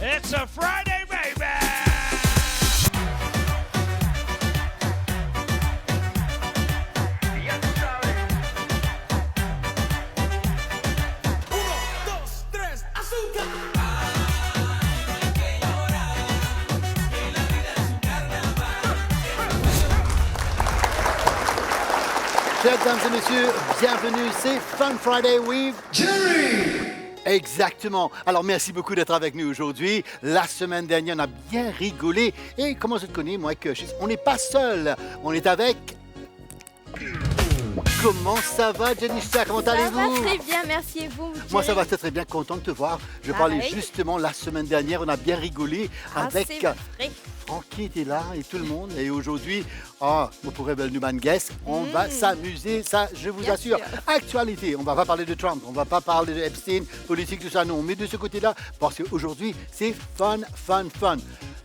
It's a Friday, baby! Mesdames et messieurs, bienvenue, c'est Fun Friday with Jerry! Exactement. Alors, merci beaucoup d'être avec nous aujourd'hui. La semaine dernière, on a bien rigolé. Et comment je te connais, moi, que on n'est pas seul. On est avec... Comment ça va, Janisha? Comment allez-vous? Ça va très bien, merci et vous? Moi, ça va très très bien, content de te voir. Je parlais justement la semaine dernière, on a bien rigolé avec... Francky était là et tout le monde. Et aujourd'hui, on pourrait nous guest. On va s'amuser, ça, je vous assure. Sûr. Actualité, on ne va pas parler de Trump, on ne va pas parler de Epstein, politique, tout ça, non. Mais de ce côté-là, parce qu'aujourd'hui, c'est fun.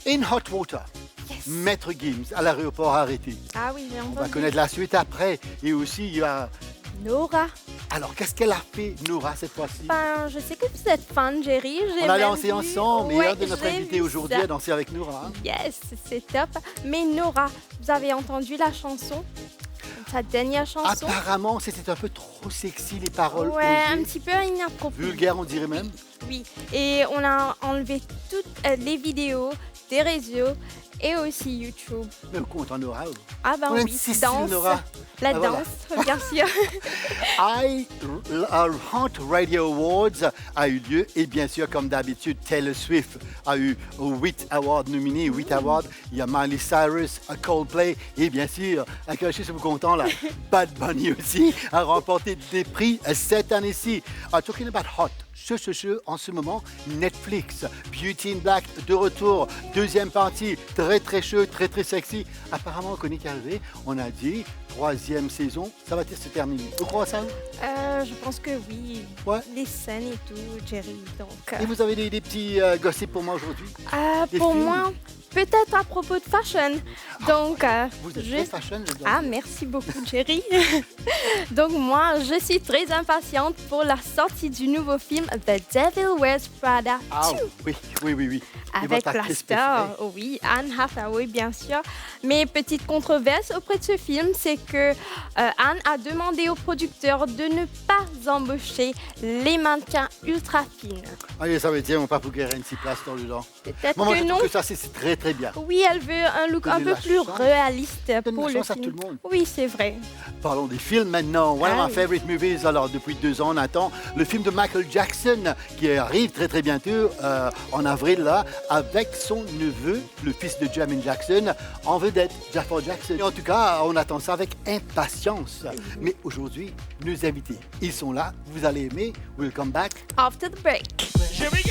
In hot water. Yes. Maître Gims à l'aéroport arrêté. Ah oui, j'ai entendu. On va connaître la suite après. Et aussi, il y a... Nora. Alors, qu'est-ce qu'elle a fait, Nora, cette fois-ci? Ben, je sais que vous êtes fan, Jerry. On a dansé ensemble, Ouais, et un de notre j'ai invité vu aujourd'hui ça. a dansé avec Nora. Yes, c'est top. Mais Nora, vous avez entendu la chanson? Sa dernière chanson? Apparemment, c'était un peu trop sexy, les paroles. Ouais, un osées. petit peu inapproprié. Vulgaire, on dirait même. Oui, et on a enlevé toutes les vidéos des réseaux et aussi YouTube. Mais compte en Nora. Ah ben On a une oui, Cécile danse. Nora. La Ah, voilà. danse, bien sûr. Hot Radio Awards a eu lieu et bien sûr, comme d'habitude, Taylor Swift a eu 8 awards nominés, 8 awards. Il y a Miley Cyrus, Coldplay et bien sûr, je suis content là, Bad Bunny aussi a remporté des prix cette année-ci. Talking about hot. En ce moment, Netflix, Beauty in Black de retour, deuxième partie, très chaud, très sexy. Apparemment, on connaît qu'arrivé, on a dit, troisième saison, ça va se terminer. Vous croyez ça? Je pense que oui. Ouais. Les scènes et tout, Jerry. Donc, Et vous avez des petits gossips pour moi aujourd'hui? Des pour films? moi, peut-être à propos de fashion. Donc, Vous êtes très fashion, je dois Ah, dire. merci beaucoup, Jerry. Donc, moi, je suis très impatiente pour la sortie du nouveau film The Devil Wears Prada 2. Ah oui. Et Avec votre la actrice star, préférée? oui, Anne Hathaway, bien sûr. Mais petite controverse auprès de ce film, c'est que Anne a demandé aux producteurs de ne pas embaucher les mannequins ultra fines. Allez, ça veut dire, mon papa qui a une petite place dans le genre. Peut-être Moi, je que non. trouve que ça, c'est très bien. Oui, elle veut un look un Donnez peu la plus chance. réaliste Donne pour la le chance à film. tout le monde. Oui, c'est vrai. Parlons des films maintenant. One of my oui. favorite movies. Alors, depuis 2 ans, on attend le film de Michael Jackson qui arrive très bientôt en avril, là, avec son neveu, le fils de Jermaine Jackson, en vedette, Jafar Jackson. Et en tout cas, on attend ça avec impatience. Mais aujourd'hui, nos invités, ils sont là. Vous allez aimer. We'll come back. After the break. Here we go!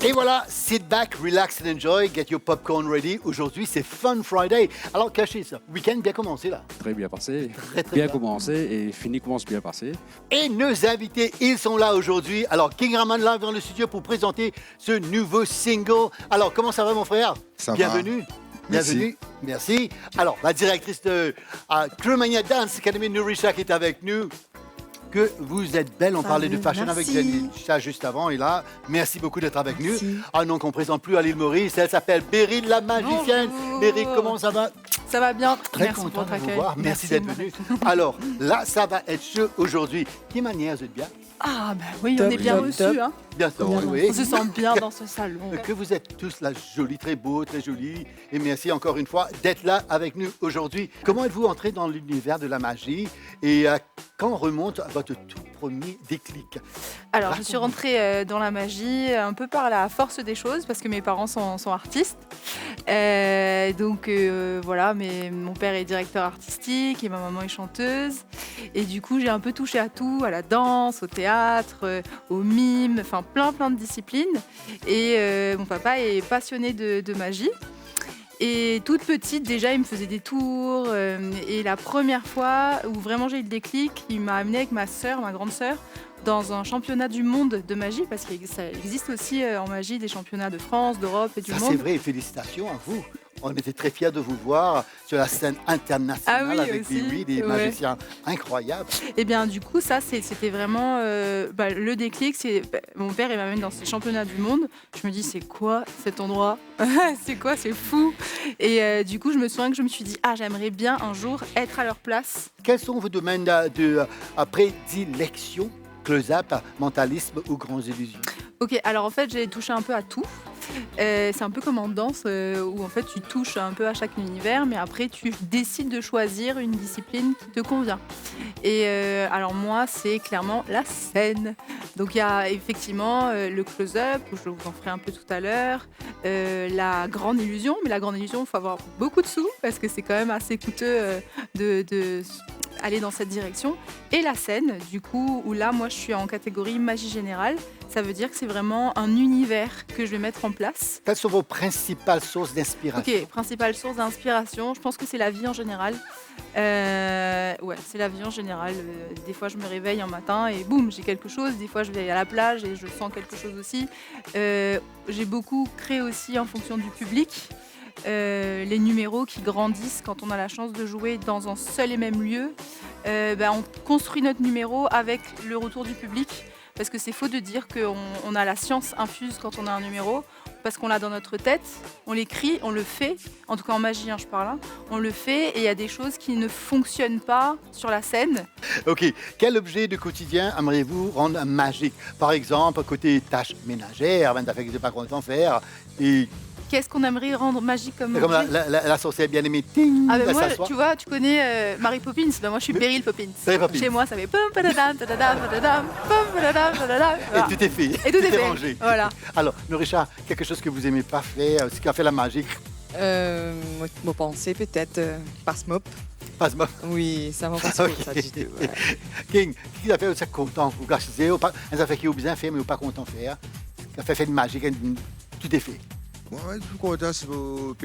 Et voilà, sit back, relax and enjoy, get your popcorn ready. Aujourd'hui, c'est Fun Friday. Alors, cachez ça. Week-end bien commencé, là. Très bien passé, Très bien bien. commencé et fini commence bien passé. Et nos invités, ils sont là aujourd'hui. Alors, King Raman live dans le studio pour présenter ce nouveau single. Alors, comment ça va, mon frère? Ça va. Bienvenue. Merci. Bienvenue. Merci. Alors, la directrice de Crewmania Dance Academy, Nourisha, qui est avec nous. Que vous êtes belle. On parlait de fashion avec Janisha juste avant. Et là, merci beaucoup d'être avec nous. Ah non, qu'on ne présente plus à l'île Maurice. Elle s'appelle Beryl la magicienne. Bonjour. Beryl, comment ça va? Ça va bien. Très Merci content pour votre de vous accueil. voir. Merci d'être venu. Alors, là, ça va être chaud aujourd'hui. Quelle manière, vous êtes bien? Ah, bah oui, on est bien reçus. Hein. Bien sûr, oui. On se sent bien dans ce salon. Que vous êtes tous là jolis, très beaux, très jolis. Et merci encore une fois d'être là avec nous aujourd'hui. Comment êtes-vous entré dans l'univers de la magie? Et quand remonte votre tout premier déclic? Alors, je suis rentrée dans la magie un peu par la force des choses parce que mes parents sont artistes. Donc voilà, mon père est directeur artistique et ma maman est chanteuse. Et du coup, j'ai un peu touché à tout, à la danse, au théâtre, au mime, enfin plein de disciplines. Et mon papa est passionné de magie. Et toute petite, déjà, il me faisait des tours. Et la première fois où vraiment j'ai eu le déclic, il m'a amenée avec ma grande sœur, dans un championnat du monde de magie, parce qu'il existe aussi en magie des championnats de France, d'Europe et du Ça, monde. c'est vrai. Félicitations à vous. On était très fiers de vous voir sur la scène internationale Ah oui, avec aussi. des Ouais. magiciens incroyables. Et bien du coup ça c'était vraiment le déclic. Mon père il m'amène dans ces championnats du monde. Je me dis c'est quoi cet endroit? C'est quoi? C'est fou. Et du coup je me souviens que je me suis dit j'aimerais bien un jour être à leur place. Quels sont vos domaines de prédilection? Close-up, mentalisme ou grandes illusions? Ok, alors en fait j'ai touché un peu à tout. C'est un peu comme en danse où en fait tu touches un peu à chaque univers, mais après tu décides de choisir une discipline qui te convient. Et alors moi c'est clairement la scène. Donc il y a effectivement le close-up où je vous en ferai un peu tout à l'heure, la grande illusion, mais la grande illusion il faut avoir beaucoup de sous parce que c'est quand même assez coûteux de aller dans cette direction. Et la scène, du coup, où là, moi, je suis en catégorie magie générale. Ça veut dire que c'est vraiment un univers que je vais mettre en place. Quelles sont vos principales sources d'inspiration? Ok, principale source d'inspiration, je pense que c'est la vie en général. Ouais, c'est la vie en général. Des fois, je me réveille un matin et boum, j'ai quelque chose. Des fois, je vais à la plage et je sens quelque chose aussi. J'ai beaucoup créé aussi en fonction du public. Les numéros qui grandissent quand on a la chance de jouer dans un seul et même lieu. On construit notre numéro avec le retour du public parce que c'est faux de dire qu'on a la science infuse quand on a un numéro parce qu'on l'a dans notre tête, on l'écrit, on le fait, en tout cas en magie je parle, on le fait et il y a des choses qui ne fonctionnent pas sur la scène. OK. Quel objet de quotidien aimeriez-vous rendre magique? Par exemple, côté tâches ménagères, ben, que pas content faire. Et Qu'est-ce qu'on aimerait rendre magique comme comme objet? la sorcière bien-aimée, ting, Ah ben elle moi, s'assoit. tu vois, tu connais Mary Poppins. Ben moi, je suis Beryl Poppins. Beryl Poppins. Chez moi, ça fait pom padadam tadadam padadam pom padadam tadadam. Voilà. Et tout est fait. Et tout est fait. rangé. Voilà. Alors, Norisha, quelque chose que vous aimez pas faire, ce qui a fait la magie, Moi pensais peut-être passe-mop. passe-moi. Oui, ça m'a fait Ok. ça du tout. Ouais. King, qu'est-ce qui a fait ça content? Vous gâchez, ou pas, un affaire qui est bien fait, mais vous pas content de faire. Qui a fait de magie, tout est fait. Moi, je suis content si vous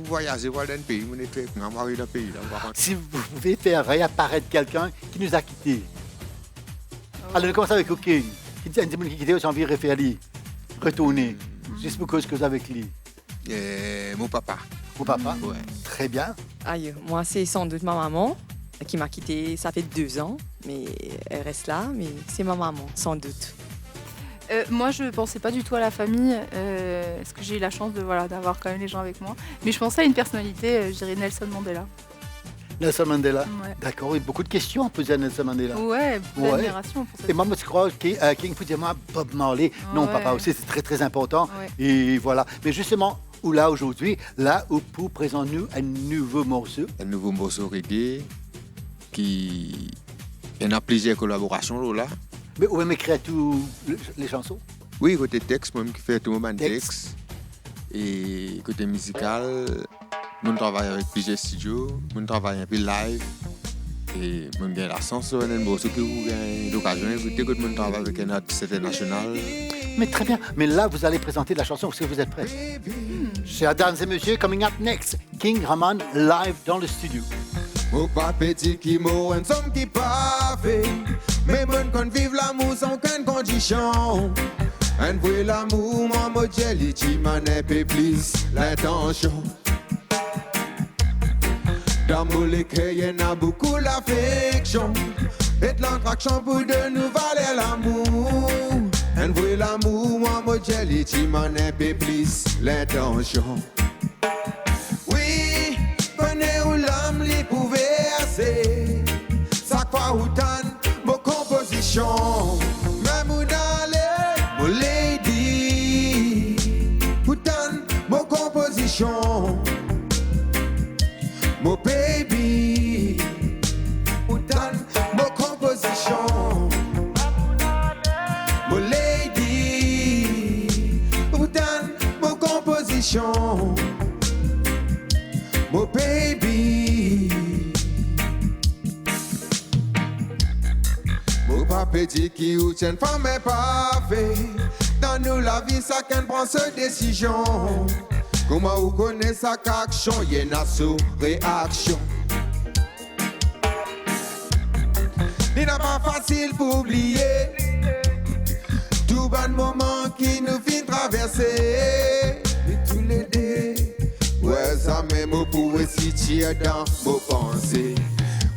voyagez dans le pays, vous êtes très bien dans le pays. Si vous pouvez faire réapparaître quelqu'un qui nous a quittés. Alors, on commence avec King. Qui dit un qui quitté, j'ai envie de refaire lui. Retourner. Juste pour cause que vous avez avec lui. Mon papa. Mon papa? Ouais. Très bien. Aïe, moi c'est sans doute ma maman qui m'a quittée, ça fait 2 ans, mais elle reste là, mais c'est ma maman, sans doute. Moi, je pensais pas du tout à la famille, parce que j'ai eu la chance d'avoir quand même les gens avec moi. Mais je pensais à une personnalité, je dirais Nelson Mandela. Nelson Mandela. Ouais. D'accord, il y a beaucoup de questions à poser à Nelson Mandela. Ouais, Ouais. d'admiration pour cette Et moi, je crois que King peut dire moi Bob Marley. Non, Ouais. papa aussi, c'est très très important. Ouais. Et voilà. Mais justement, où là aujourd'hui, là où pour présenter-nous un nouveau morceau. Un nouveau morceau reggae qui. Il y a plusieurs collaborations là. Mais où même écrire tous les chansons? Oui, côté texte, moi qui fait tout le moment Texte. texte. Et côté musical, je travaille avec plusieurs studios, je travaille un peu live. Et je j'ai la chance de faire un morceau que vous avez l'occasion d'écouter quand je travaille avec un artiste international. Mais très bien. Mais là, vous allez présenter la chanson. Est-ce que vous êtes prêts? Chers dames et messieurs, coming up next, King Ramon live dans le studio. Mon pas petit qui mord, un somme qui pas fait. Mais bon, qu'on vive l'amour sans aucune condition. Un vrai l'amour, moi, mon jelly, tu m'en es peu plus l'intention. Dans mon écrit, il y en a beaucoup l'affection. Et de l'attraction pour de nous valer l'amour. Un vrai l'amour, moi, mon jelly, tu m'en es peu plus l'intention. Oui, prenez où l'âme li pouvait assez. Ça quoi ou tan, mon composition. Même ou d'aller, mon lady. Ou tan, mon composition. Mon baby. Ou tan, mon composition. Mon lady. Ou tan, mon composition. Mon baby. Mon papa dit qui ou tient femme est pas fait. Dans nous la vie ça qu'elle prend cette décision. Comment vous connaissez sa action, y en a sous réaction. Il n'est pas facile pour oublier tout bon moment qui nous fait traverser. Et tous les deux, ouais amis, moi pour situer dans mon pensée.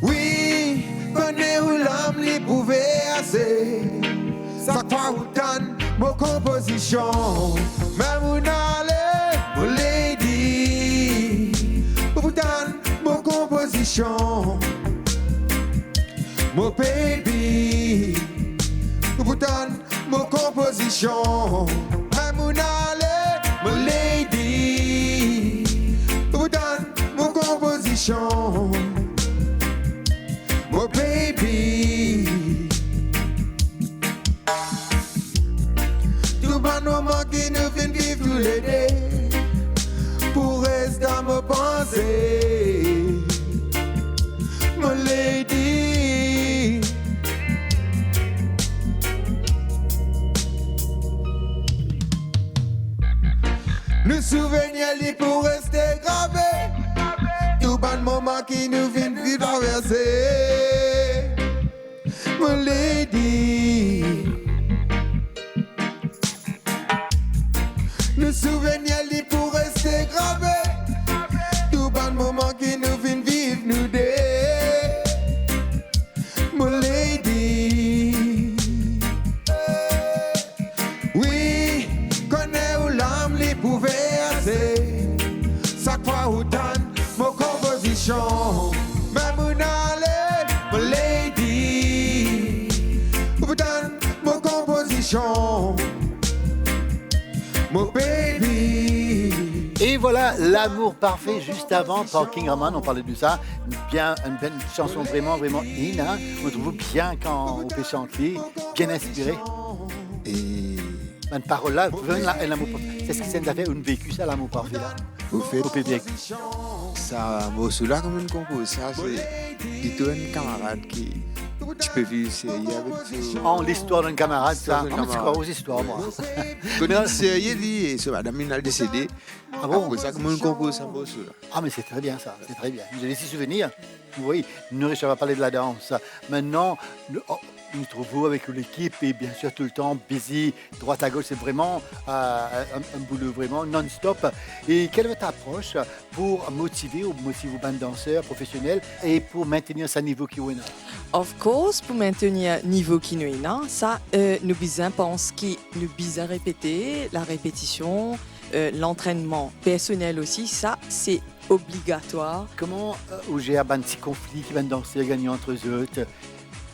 Oui, connais où l'âme li pouvait assez. Ça quoi ou donne mon composition. Même où n'allez, mon lady. Vous donne mon composition. Mon baby. Vous donne mon composition. Même où n'allez, mon lady. Vous donne mon composition. Mon baby. Tout bon moment qui nous fait vivre tous les deux. Pour rester dans mes pensées. Mon lady. Nos souvenirs li pour rester gravés. Tout bon moment qui nous vient de traverser. Mon lady. Nos souvenirs li pour rester gravés. Tout bon moment qui nous vient de vivre nous deux. Mon lady. Oui, connais où l'âme li pouvait assez. Ça quoi ou donne mon composition. Même où n'allez, mon lady. Vous donne mon composition. Mon baby. Et voilà, l'amour parfait juste avant Parking Roman, on parlait de ça. Bien, une belle chanson vraiment, vraiment in. Hein? On trouve bien quand on peut chanter, bien inspiré. Et une parole là, l'amour parfait. C'est ce qui s'est fait, on a vécu ça, l'amour parfait là. Vous faites Au public. ça, moi, là comme une compose, ça, c'est plutôt un camarade qui. Tu peux vivre série avec En l'histoire d'un camarade, ça. L'histoire d'un Ah, mais c'est camarade. quoi aux histoires, moi? Quand une série, lui, et ce madame, il a décédé. Ah bon? C'est ça comme une compose, ça, moi, là. Ah, mais c'est très bien ça, c'est très bien. Vous avez des souvenirs. Oui, Nourish va parler de la danse. Maintenant, nous trouvons avec l'équipe et bien sûr tout le temps busy, droite à gauche, c'est vraiment un boulot vraiment non-stop. Et quelle est votre approche pour motiver vos bandes danseurs professionnels et pour maintenir ce niveau qui est là? Of course, pour maintenir le niveau qui nous est là, ça, nous besoin pense que nous besoin répéter, la répétition, l'entraînement personnel aussi, ça, c'est obligatoire. Comment vous gérez un petit conflit qui va danser gagner entre eux autres?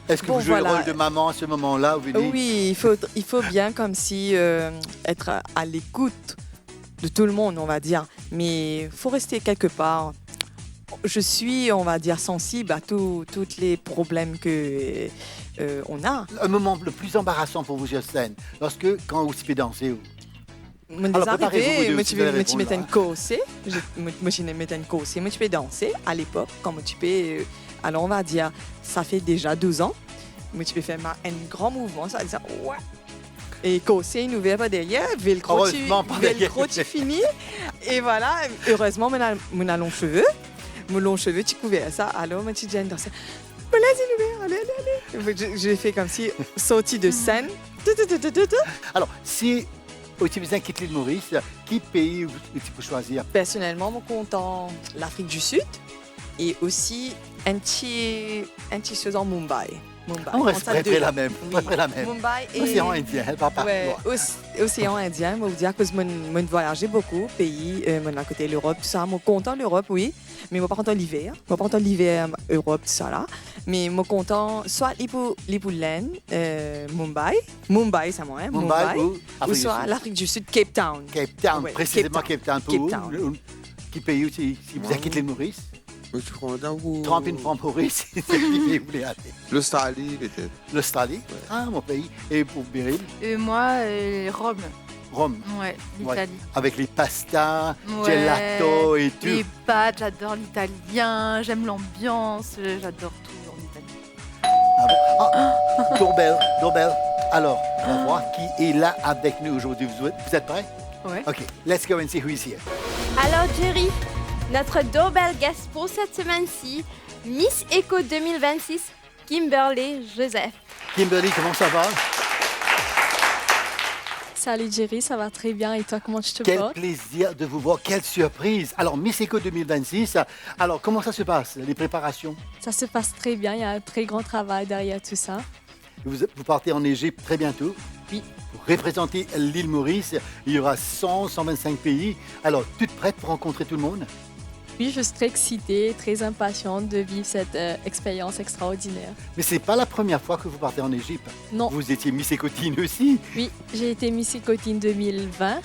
Est-ce que Bon, vous jouez voilà. le rôle de maman à ce moment-là? Oui, il faut bien comme si être à l'écoute de tout le monde, on va dire. Mais il faut rester quelque part. Je suis, on va dire, sensible à tous les problèmes que on a. Un moment le plus embarrassant pour vous sur scène, quand vous pouvez danser. Mon Alors, préparez-vous, arrivé, vous deux, moi aussi, tu vous allez me répondre, mettais là. une cossée, moi je mettais une cossée, moi tu peux danser à l'époque, quand moi tu peux, alors on va dire, ça fait déjà 12 ans, moi tu peux faire un grand mouvement, ça va dire ouais. Et cossée, une ouverte par derrière, velcro tu finis, et voilà, heureusement mon long cheveux, tu couvrais ça, alors moi tu viens danser. Allez. J'ai fait comme si sorti de scène. Alors, si tu besoin quitter l'île Maurice, quel pays tu peux choisir? Personnellement, je suis content l'Afrique du Sud et aussi un petit chose en Mumbai. On reste près la même. Oui. Près la même. Mumbai et Océan Indien, elle part partout. ouais, océan Indien, je vais vous dire que je voyageais beaucoup, pays, à côté de l'Europe, tout ça. Je suis content l'Europe, oui, mais je ne suis pas content l'hiver. Je ne suis pas content l'hiver, Europe, tout ça là. Mais je suis content soit l'Ipoulen, Mumbai, ça moi, Mumbai ou ou Afrique du soit Sud? l'Afrique du Sud, Cape Town. Cape Town, Ouais, précisément Cape Town. Pour Cape vous, Town. quel pays si vous quittez l'île Maurice? Moi, je suis content pour. Trempine francs Maurice, c'est quel pays vous voulez aller? L'Australie, peut-être. L'Australie? Ah, mon pays. Et pour Beryl? Moi, Rome. Rome. Ouais, l'Italie. Avec les pastas, Ouais, gelato et tout. Les pâtes, j'adore l'italien, j'aime l'ambiance, j'adore tout en Italie. Doorbell. Alors, on va voir qui est là avec nous aujourd'hui. Vous êtes prêts? Ouais. OK, let's go and see who is here. Alors Jerry, notre doorbell guest pour cette semaine-ci, Miss Eco 2026, Kimberly Joseph. Kimberly, comment ça va? Salut Jerry, ça va très bien. Et toi, comment tu te Quel portes? plaisir de vous voir, quelle surprise. Alors, Miss Eco 2026, alors comment ça se passe, les préparations? Ça se passe très bien. Il y a un très grand travail derrière tout ça. Vous partez en Égypte très bientôt. Oui. Pour représenter l'île Maurice, il y aura 125 pays. Alors, toute prête pour rencontrer tout le monde? Oui, je suis très excitée, très impatiente de vivre cette expérience extraordinaire. Mais c'est pas la première fois que vous partez en Égypte. Non. Vous étiez Miss Écotine aussi. Oui, j'ai été Miss Écotine 2020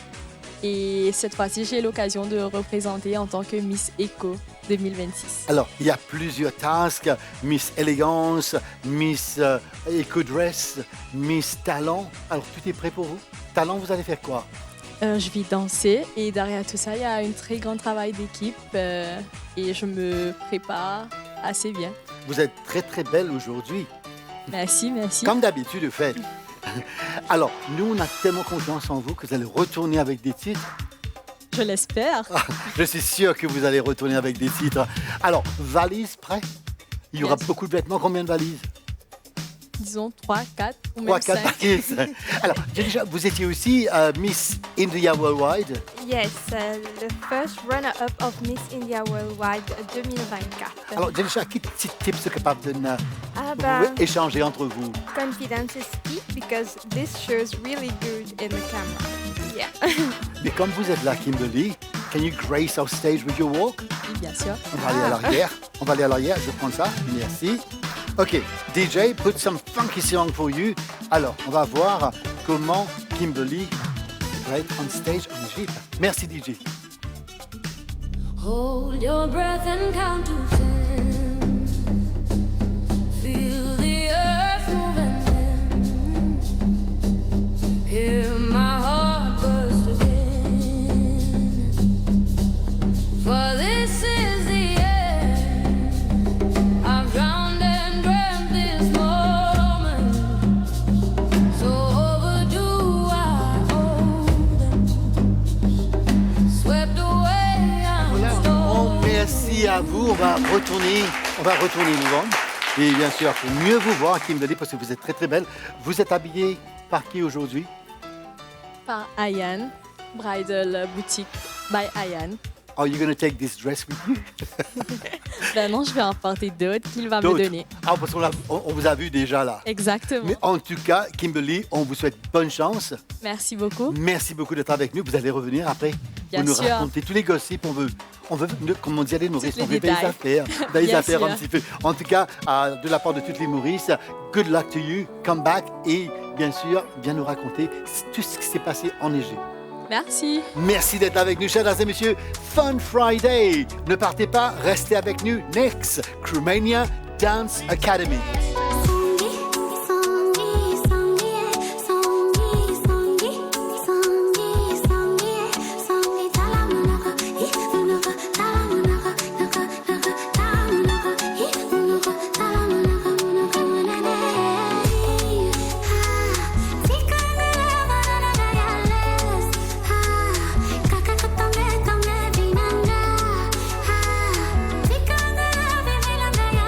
et cette fois-ci, j'ai l'occasion de représenter en tant que Miss Eco 2026. Alors, il y a plusieurs tasks. Miss Élégance, Miss Eco Dress, Miss Talent. Alors, tout est prêt pour vous? Talent, vous allez faire quoi? Je vais danser et derrière tout ça, il y a un très grand travail d'équipe et je me prépare assez bien. Vous êtes très très belle aujourd'hui. Merci, merci. Comme d'habitude, fait. Alors, nous, on a tellement confiance en vous que vous allez retourner avec des titres. Je l'espère. Je suis sûr que vous allez retourner avec des titres. Alors, valise prêt? Il y aura Yes. beaucoup de vêtements. Combien de valises? Disons 3, 4 ou même 3, 4 5. valises. Alors, déjà, vous étiez aussi Miss India Worldwide. Yes, le first runner-up of Miss India Worldwide 2024. Alors, déjà, quels petits tips capable de Ah vous bah, pouvez échanger entre vous? confidence is key because this shows really good in the camera. Yeah. Mais comme vous êtes là, Kimberly, can you grace our stage with your walk? Oui, bien sûr. On va aller à l'arrière. On va aller à l'arrière. Je prends ça. Merci. OK. DJ, put some funky song for you. Alors, on va voir comment Kimberly va être on stage en Égypte. Merci, DJ. Hold your breath and count to 10. Feel the earth moving then. Hear my heart burst again. For this is the end. I've drowned and dreamt this moment. So overdue I hold them. Swept away I'm Oh, merci à vous. On va retourner nous vendre. Et bien sûr, pour mieux vous voir, Kimberly, parce que vous êtes très très belle, vous êtes habillée par qui aujourd'hui? Par Ayan, Bridal Boutique by Ayan. Are you going to take this dress with you? Ben non, je vais en porter d'autres qu'il va me D'autres? donner. Ah, parce qu'on vous a vu déjà là. Exactement. Mais en tout cas, Kimberly, on vous souhaite bonne chance. Merci beaucoup. Merci beaucoup d'être avec nous. Vous allez revenir après. Bien vous nous sûr. racontez tous les gossips. On veut comme on dit, les Maurice, Tous on les veut des détails. affaires. Des Bien affaires sûr. un petit peu. En tout cas, de la part de toutes les Maurice, good luck to you. Come back et bien sûr, bien nous raconter tout ce qui s'est passé en Égypte. Merci. Merci d'être avec nous, chers et messieurs. Fun Friday. Ne partez pas, restez avec nous. Next, Crewmania Dance Academy. Because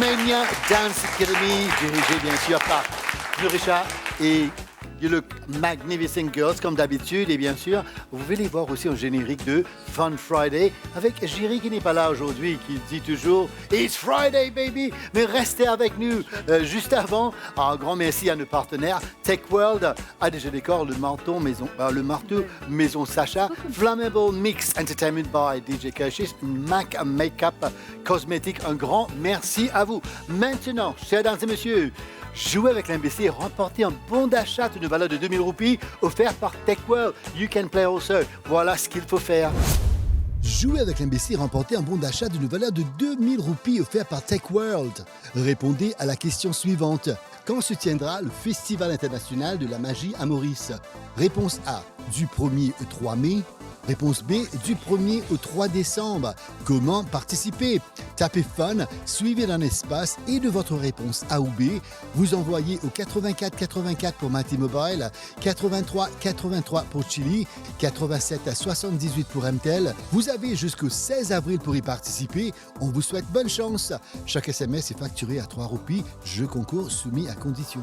Romania Dance Academy, dirigé bien sûr par Nurisha et You Look Magnificent Girls, comme d'habitude. Et bien sûr, vous pouvez les voir aussi au générique de Fun Friday avec Jiri qui n'est pas là aujourd'hui, qui dit toujours It's Friday, baby! Mais restez avec nous. Juste avant, un grand merci à nos partenaires. Tech World a déjà décor le marteau maison Sacha, Flammable Mix Entertainment by DJ Kashis, Mac Makeup Cosmétique. Un grand merci à vous. Maintenant, chers dames et messieurs, jouez avec l'MBC et remportez un bon d'achat d'une valeur de 2000 roupies offert par TechWorld. You can play also. Voilà ce qu'il faut faire. Jouez avec l'MBC et remportez un bon d'achat d'une valeur de 2000 roupies offert par TechWorld. Répondez à la question suivante. Quand se tiendra le Festival international de la magie à Maurice? Réponse A, du 1er au 3 mai. Réponse B, du 1er au 3 décembre. Comment participer? Tapez Fun, suivez d'un espace et de votre réponse A ou B, vous envoyez au 84 84 pour T-Mobile, 83 83 pour Chili, 87 à 78 pour MTEL. Vous avez jusqu'au 16 avril pour y participer. On vous souhaite bonne chance. Chaque SMS est facturé à 3 roupies. Jeu concours soumis à conditions.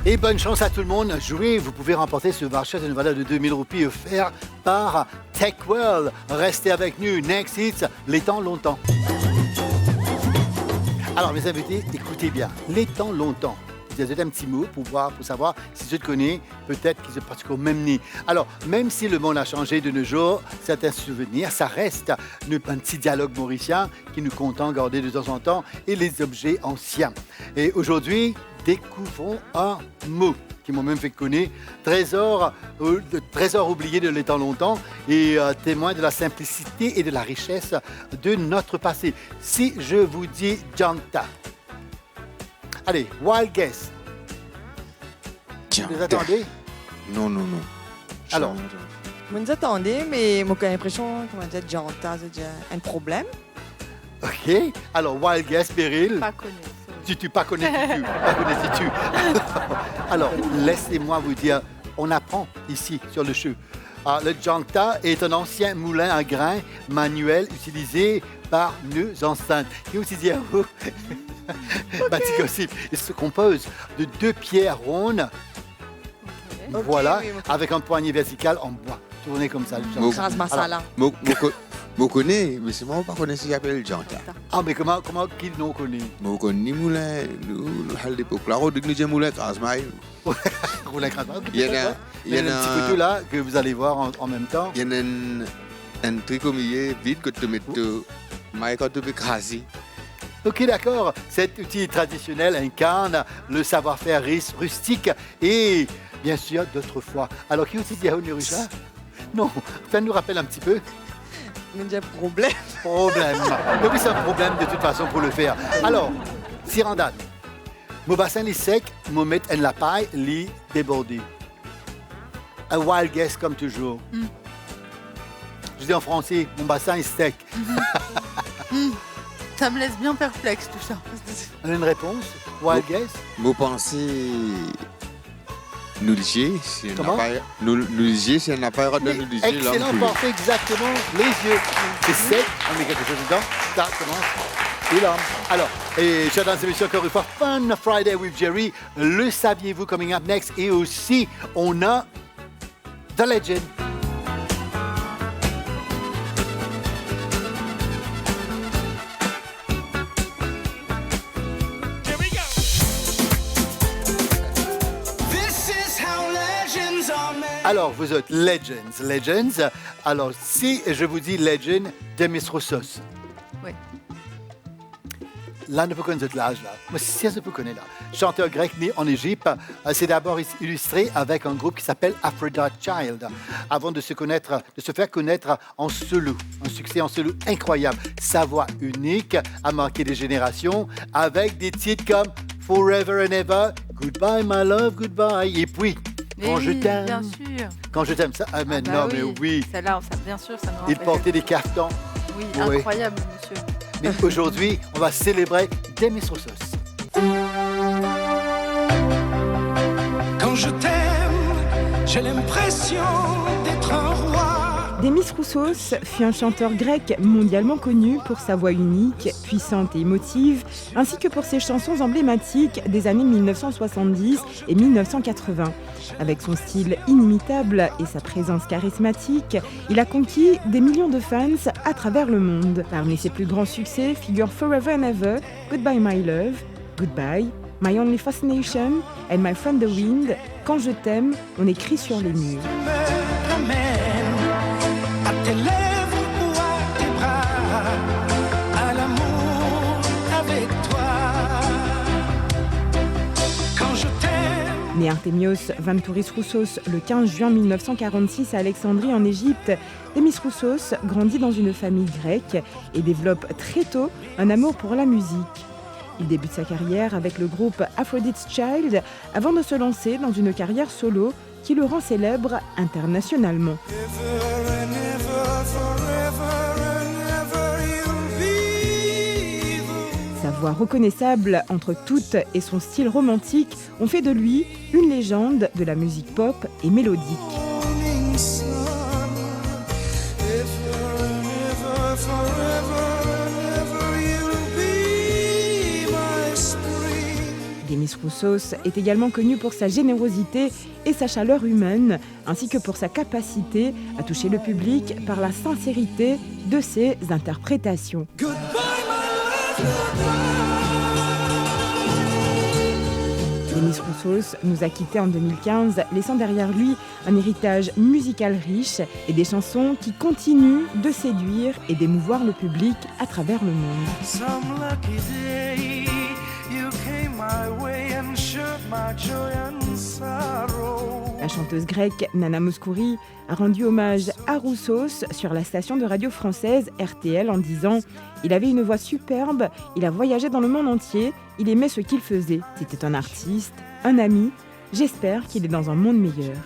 Et bonne chance à tout le monde. Jouez, vous pouvez remporter ce voucher d'une valeur de 2000 roupies offert par TechWorld. Restez avec nous. Next Hits, les temps longtemps. Alors, mes invités, écoutez bien. Les temps longtemps. Je vous ai un petit mot pour savoir si je te connais, peut-être qu'ils se pratiquent au même nid. Alors, même si le monde a changé de nos jours, certains souvenirs, ça reste un petit dialogue mauricien qui nous content garder de temps en temps et les objets anciens. Et aujourd'hui, découvrons un mot qui m'a même fait connaître, trésor oublié de l'étant longtemps et témoin de la simplicité et de la richesse de notre passé. Si je vous dis Janta, allez, wild guess. Vous les attendez? Non. Alors, Vous nous attendez, mais moi j'ai l'impression, comment dire, Janta, c'est un problème. OK. Alors, wild guess, Beryl. Pas connu. Tu pas connais du tout. Pas connais du tout. Alors, laissez-moi vous dire, on apprend ici sur le show. Le Janta est un ancien moulin à grains manuel utilisé par nos ancêtres. Et aussi dire, il se compose de 2 pierres rondes, voilà, oui, avec un poignet vertical en bois. Tourné comme ça. Le Janta. Ras masala. Je connais, mais c'est moi pas connais ce qu'il appelle Janta. Ah, mais comment qui nous connaît? Je connais moulin, à l'époque, la route de nous moulin Krasmaï. Il y en a un petit photo là que vous allez voir en même temps. Il y en a un truc comme il vite que tu mets quand tu peux craser. Ok, d'accord. Cet outil traditionnel incarne le savoir-faire rustique et, bien sûr, d'autrefois. Alors, qui aussi dit à Onirusha? Non, ça nous rappelle un petit peu. Mais il y a problème. Mais oui, c'est un problème de toute façon pour le faire. Alors, Sirandan, mon bassin est sec, mon met en la paille, lit débordé. Un wild guess comme toujours. Je dis en français, mon bassin est sec. Ça me laisse bien perplexe tout ça. On a une réponse? Wild guess? Vous pensez nulliger si on Comment? n'a pas nulliger si on n'a pas le droit de nulliger Excellent, parfait, exactement. Les yeux. C'est sec, on met quelque chose dedans. Ça commence. Et l'homme. Alors, et chers dames et messieurs, encore une fois, Fun Friday with Jerry. Le saviez-vous coming up next? Et aussi, on a The Legend. Here we go. Alors, vous êtes Legends. Alors, si je vous dis Legend, Demis Roussos. Oui. Là, ne peut connaître l'âge, là. Mais si on peut connaître, là. Chanteur grec né en Égypte, c'est d'abord illustré avec un groupe qui s'appelle Aphrodite Child, avant de se faire connaître en solo. Un succès en solo incroyable. Sa voix unique a marqué des générations avec des titres comme Forever and Ever, Goodbye My Love, Goodbye. Et puis, Quand je t'aime. Bien sûr. Quand je t'aime, ça. Ah, mais non, mais oui. Celle-là, bien sûr, ça nous rappelle. Il portait des cartons. Oui, Oui. incroyable, monsieur. Mais aujourd'hui, on va célébrer Demis Roussos. Quand je t'aime, j'ai l'impression d'être un roi. Demis Roussos fut un chanteur grec mondialement connu pour sa voix unique, puissante et émotive, ainsi que pour ses chansons emblématiques des années 1970 et 1980. Avec son style inimitable et sa présence charismatique, il a conquis des millions de fans à travers le monde. Parmi ses plus grands succès figurent Forever and Ever, Goodbye My Love, Goodbye, My Only Fascination and My Friend the Wind. Quand je t'aime, on écrit sur les murs. À tes lèvres ou à tes bras, à l'amour avec toi. Quand je t'aime. Né Artemios Vantouris Roussos le 15 juin 1946 à Alexandrie en Égypte, Demis Roussos grandit dans une famille grecque et développe très tôt un amour pour la musique. Il débute sa carrière avec le groupe Aphrodite's Child avant de se lancer dans une carrière solo qui le rend célèbre internationalement. Sa voix reconnaissable entre toutes et son style romantique ont fait de lui une légende de la musique pop et mélodique. Demis Roussos est également connu pour sa générosité et sa chaleur humaine, ainsi que pour sa capacité à toucher le public par la sincérité de ses interprétations. Demis Roussos nous a quittés en 2015, laissant derrière lui un héritage musical riche et des chansons qui continuent de séduire et d'émouvoir le public à travers le monde. La chanteuse grecque Nana Mouskouri a rendu hommage à Roussos sur la station de radio française RTL en disant « Il avait une voix superbe, il a voyagé dans le monde entier, il aimait ce qu'il faisait. C'était un artiste, un ami, j'espère qu'il est dans un monde meilleur. »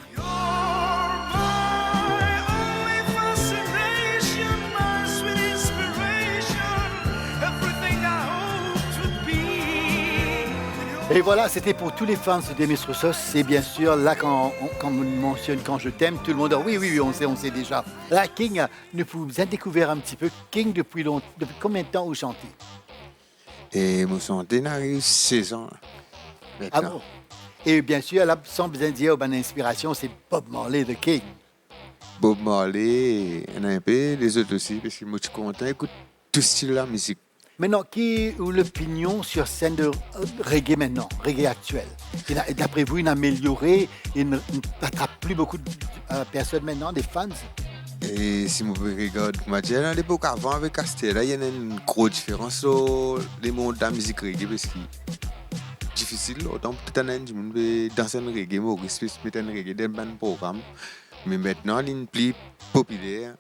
Et voilà, c'était pour tous les fans de Demis Roussos. C'est bien sûr là quand on mentionne Quand je t'aime, tout le monde dit oui, on sait déjà. Là, King, nous vous avez découvert un petit peu. King, depuis combien de temps vous chantez? Et moi, chanter, j'ai 16 ans. Maintenant. Ah bon? Et bien sûr, là, sans besoin de dire, l'inspiration, c'est Bob Marley de King. Bob Marley, il y en a un peu, les autres aussi, parce que moi, je suis content, écoute tout style de la musique. Maintenant, qui est l'opinion sur scène de reggae maintenant, reggae actuel? D'après vous, il a amélioré, il n'attrape plus beaucoup de personnes maintenant, des fans? Et si vous regardez, comme je disais, à l'époque avant avec Castella, il y a une grosse différence sur les mondes de la musique reggae, parce que c'est difficile. Donc, peut-être que vous pouvez danser un reggae, Maurice Smith met un reggae dans un programme, mais maintenant, il est plus populaire.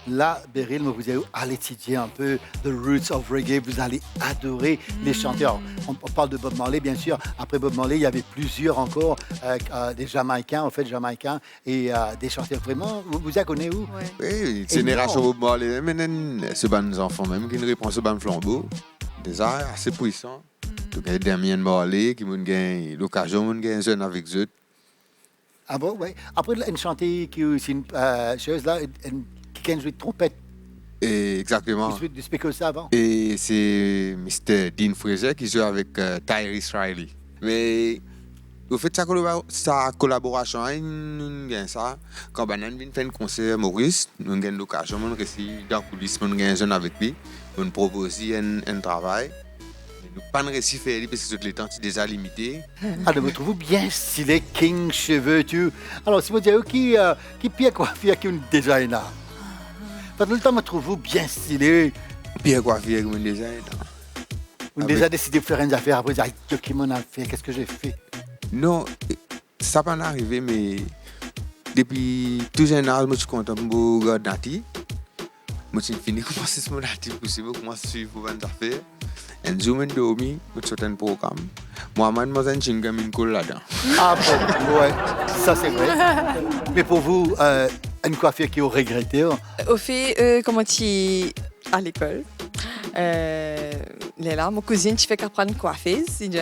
Là, Beryl, vous allez étudier un peu The Roots of Reggae, vous allez adorer les chanteurs. On parle de Bob Marley, bien sûr. Après Bob Marley, il y avait plusieurs encore, des Jamaïcains, et des chanteurs. Vraiment, vous la connaissez où? Oui, c'est une génération Bob Marley. Mais ce ban des enfants même qui ne répond ce ban flambeau. Des arts assez puissants. Donc, il y a Damien Marley qui m'a gagné l'occasion de gagner un jeune avec eux. Ah bon, oui. Après, une chanteuse qui est une chose là, qui joue de trompette. Exactement. Du spécule ça avant. Et c'est Mr. Dean Fraser qui joue avec Tyrese Riley. Mais au fait, sa collaboration, on gagne ça. Quand Banan vient faire un concert Maurice, on gagne l'occasion, on reste dans la coulisses, on gagne un jeune avec lui, on propose un travail. Nous pas de récit faire parce que tout le temps c'est déjà limité. Alors vous trouvez bien stylé, King, cheveux, tout. Alors si vous dites qui Pierre Coiffure qui est un designer. Parce que le temps me trouve bien stylé. Pierre Coiffure qui est un designer. Vous avez déjà décidé de faire une affaire après, qui m'en a fait, qu'est-ce que j'ai fait? Non, ça pas arrivé, mais depuis tout jeune âge, je suis content de regarder Nati. Je suis fini de commencer ce Nati possible, commencer à suivre les affaires. Et je me dormi, je suis un programme. Moi-même, je suis un cool là-dedans. Ah bon, ouais, ça c'est vrai. Mais pour vous, une coiffure qui vous regrettez? Au fait, comment tu à l'école? Là, mon cousine, tu fais qu'apprendre coiffeuse. Il dit,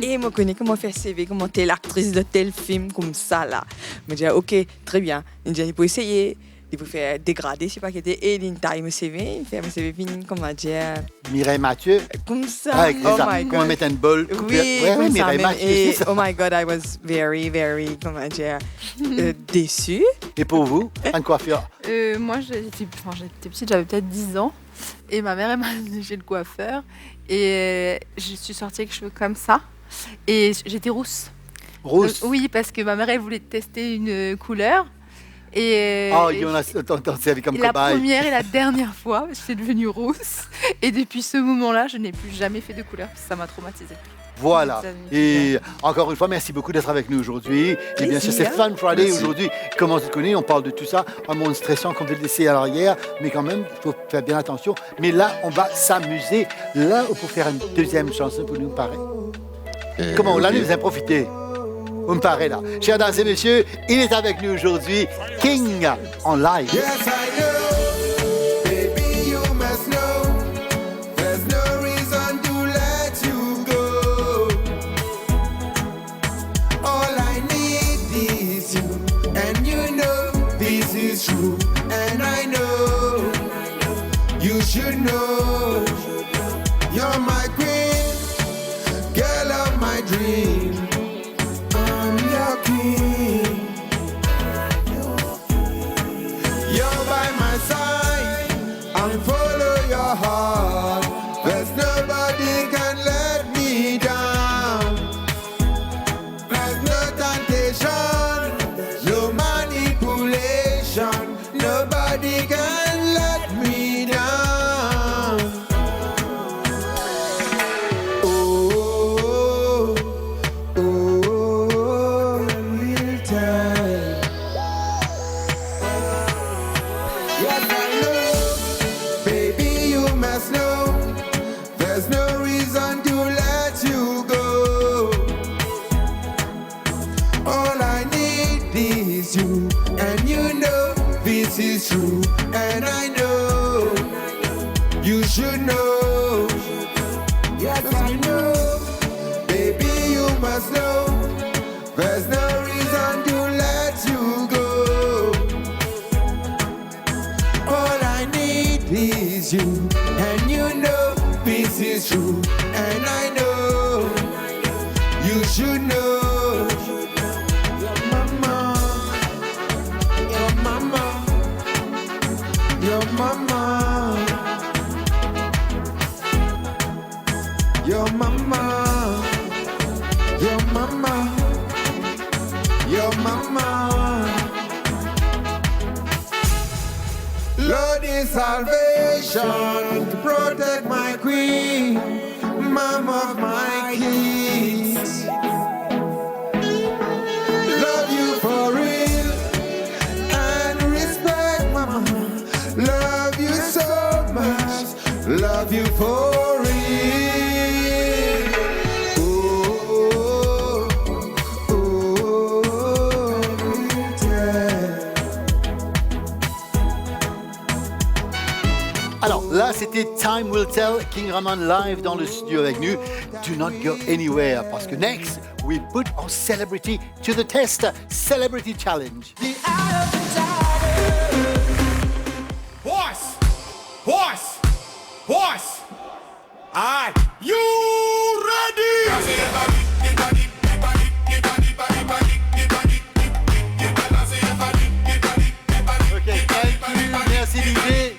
et moi, connais comment faire CV, comment t'es l'actrice de tel film, comme ça, là. Je dis, ok, très bien. Il dit, il faut essayer. Il faut faire dégrader, je sais pas, qui était. Et il taille mon CV, il fait mon CV fini, comment dire. Mireille Mathieu. Comme ça. Avec oh ça. my Comment God. mettre un bol. Oui, ouais, comme ça. Mireille Même. Mathieu. Et, c'est ça. oh my God, I was very, very, comment dire, déçue. Et pour vous, un coiffeur? Moi, j'étais petite, j'avais peut-être 10 ans. Et ma mère, elle m'a amenée chez le coiffeur. Et je suis sortie avec les cheveux comme ça. Et j'étais rousse. Rousse? Oui, parce que ma mère, elle voulait tester une couleur. Et Oh, il y en a, t'en servi comme la cobaye. première et la dernière fois, j'étais devenue rousse. Et depuis ce moment-là, je n'ai plus jamais fait de couleur. Ça m'a traumatisée. Voilà. Ça Et encore une fois, merci beaucoup d'être avec nous aujourd'hui. Et bien sûr, c'est Fun Friday aujourd'hui. Comment vous connaissez, on parle de tout ça. Un monde stressant qu'on veut le laisser à l'arrière, mais quand même, il faut faire bien attention. Mais là, on va s'amuser. Là, on peut faire une deuxième chanson pour nous, paraît. Comment là, nous en profiter. Vous me paraît là. Chers dames et messieurs, il est avec nous aujourd'hui, King en live. Yes, I know, baby, you must know. There's no reason to let you go. All I need is you, and you know this is true. And I know you should know you're my queen, girl of my dream. I'm your king. You're by my side, I'll follow your heart. There's nobody can let me down. There's no temptation, no manipulation. Nobody can let me down. Oh, real time. Yes, I know, baby, you must know. There's no reason to let you go. All I need is you, and you know this is true. And I know you should know. Yes, I know, baby, you must know. There's no reason to let you go. All I need is you, and you know this is true. And I know you should know. Your mama, your mama, your mama, your mama, your mama, your mama. Lord is salvation to protect my queen, mom of my kids. Love you for real and respect, mama. Love you so much, love you for real. Real time. Alors là, c'était Time Will Tell, King Ramon live dans le studio avec nous. Do not go anywhere parce que next, we put our celebrity to the test. Celebrity Challenge. Horse! Horse! Horse! Alright, you OK, merci DJ.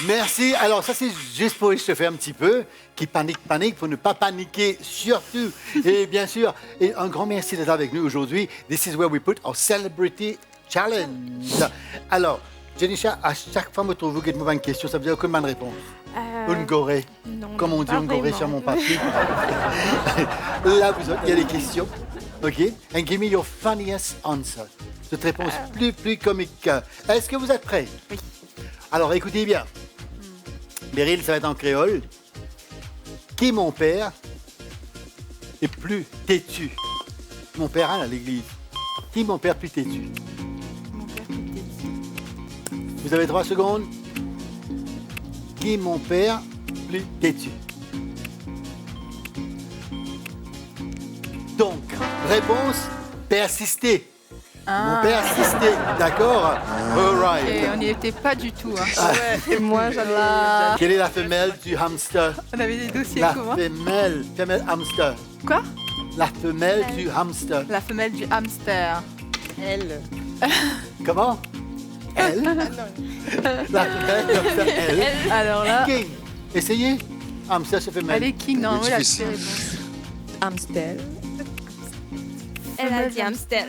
Merci. Alors ça, c'est juste pour échauffer un petit peu. Qui panique, pour ne pas paniquer surtout. Et bien sûr, et un grand merci d'être avec nous aujourd'hui. This is where we put our Celebrity Challenge. Alors, Jenisha, à chaque fois que vous avez une question, ça veut dire aucune bonne réponse. Une gorée. Non, Comme on dit, pas une gorée vraiment. sur mon papier. Là, il y a des questions. OK? And give me your funniest answer. Cette réponse plus comique. Est-ce que vous êtes prêts? Oui. Alors, écoutez bien. Beryl, ça va être en créole. Qui, mon père, est plus têtu? Mon père, hein, à l'église. Qui, mon père, plus têtu? Vous avez 3 secondes. Qui, mon père, plus têtu. Donc, réponse, persister. Ah. Persister, d'accord? All right. Et on n'y était pas du tout. Hein. Et moi, j'avais. Quelle est la femelle du hamster? On avait des dossiers La communs. femelle hamster. Quoi? La femelle du hamster. La femelle du hamster. Elle. Comment? Elle? La femelle du hamster, elle. Alors là, King. Essayez. Hamster, c'est femelle. elle est king. Non, oui, la difficile. réponse. Amstel. Elle a dit Amstel.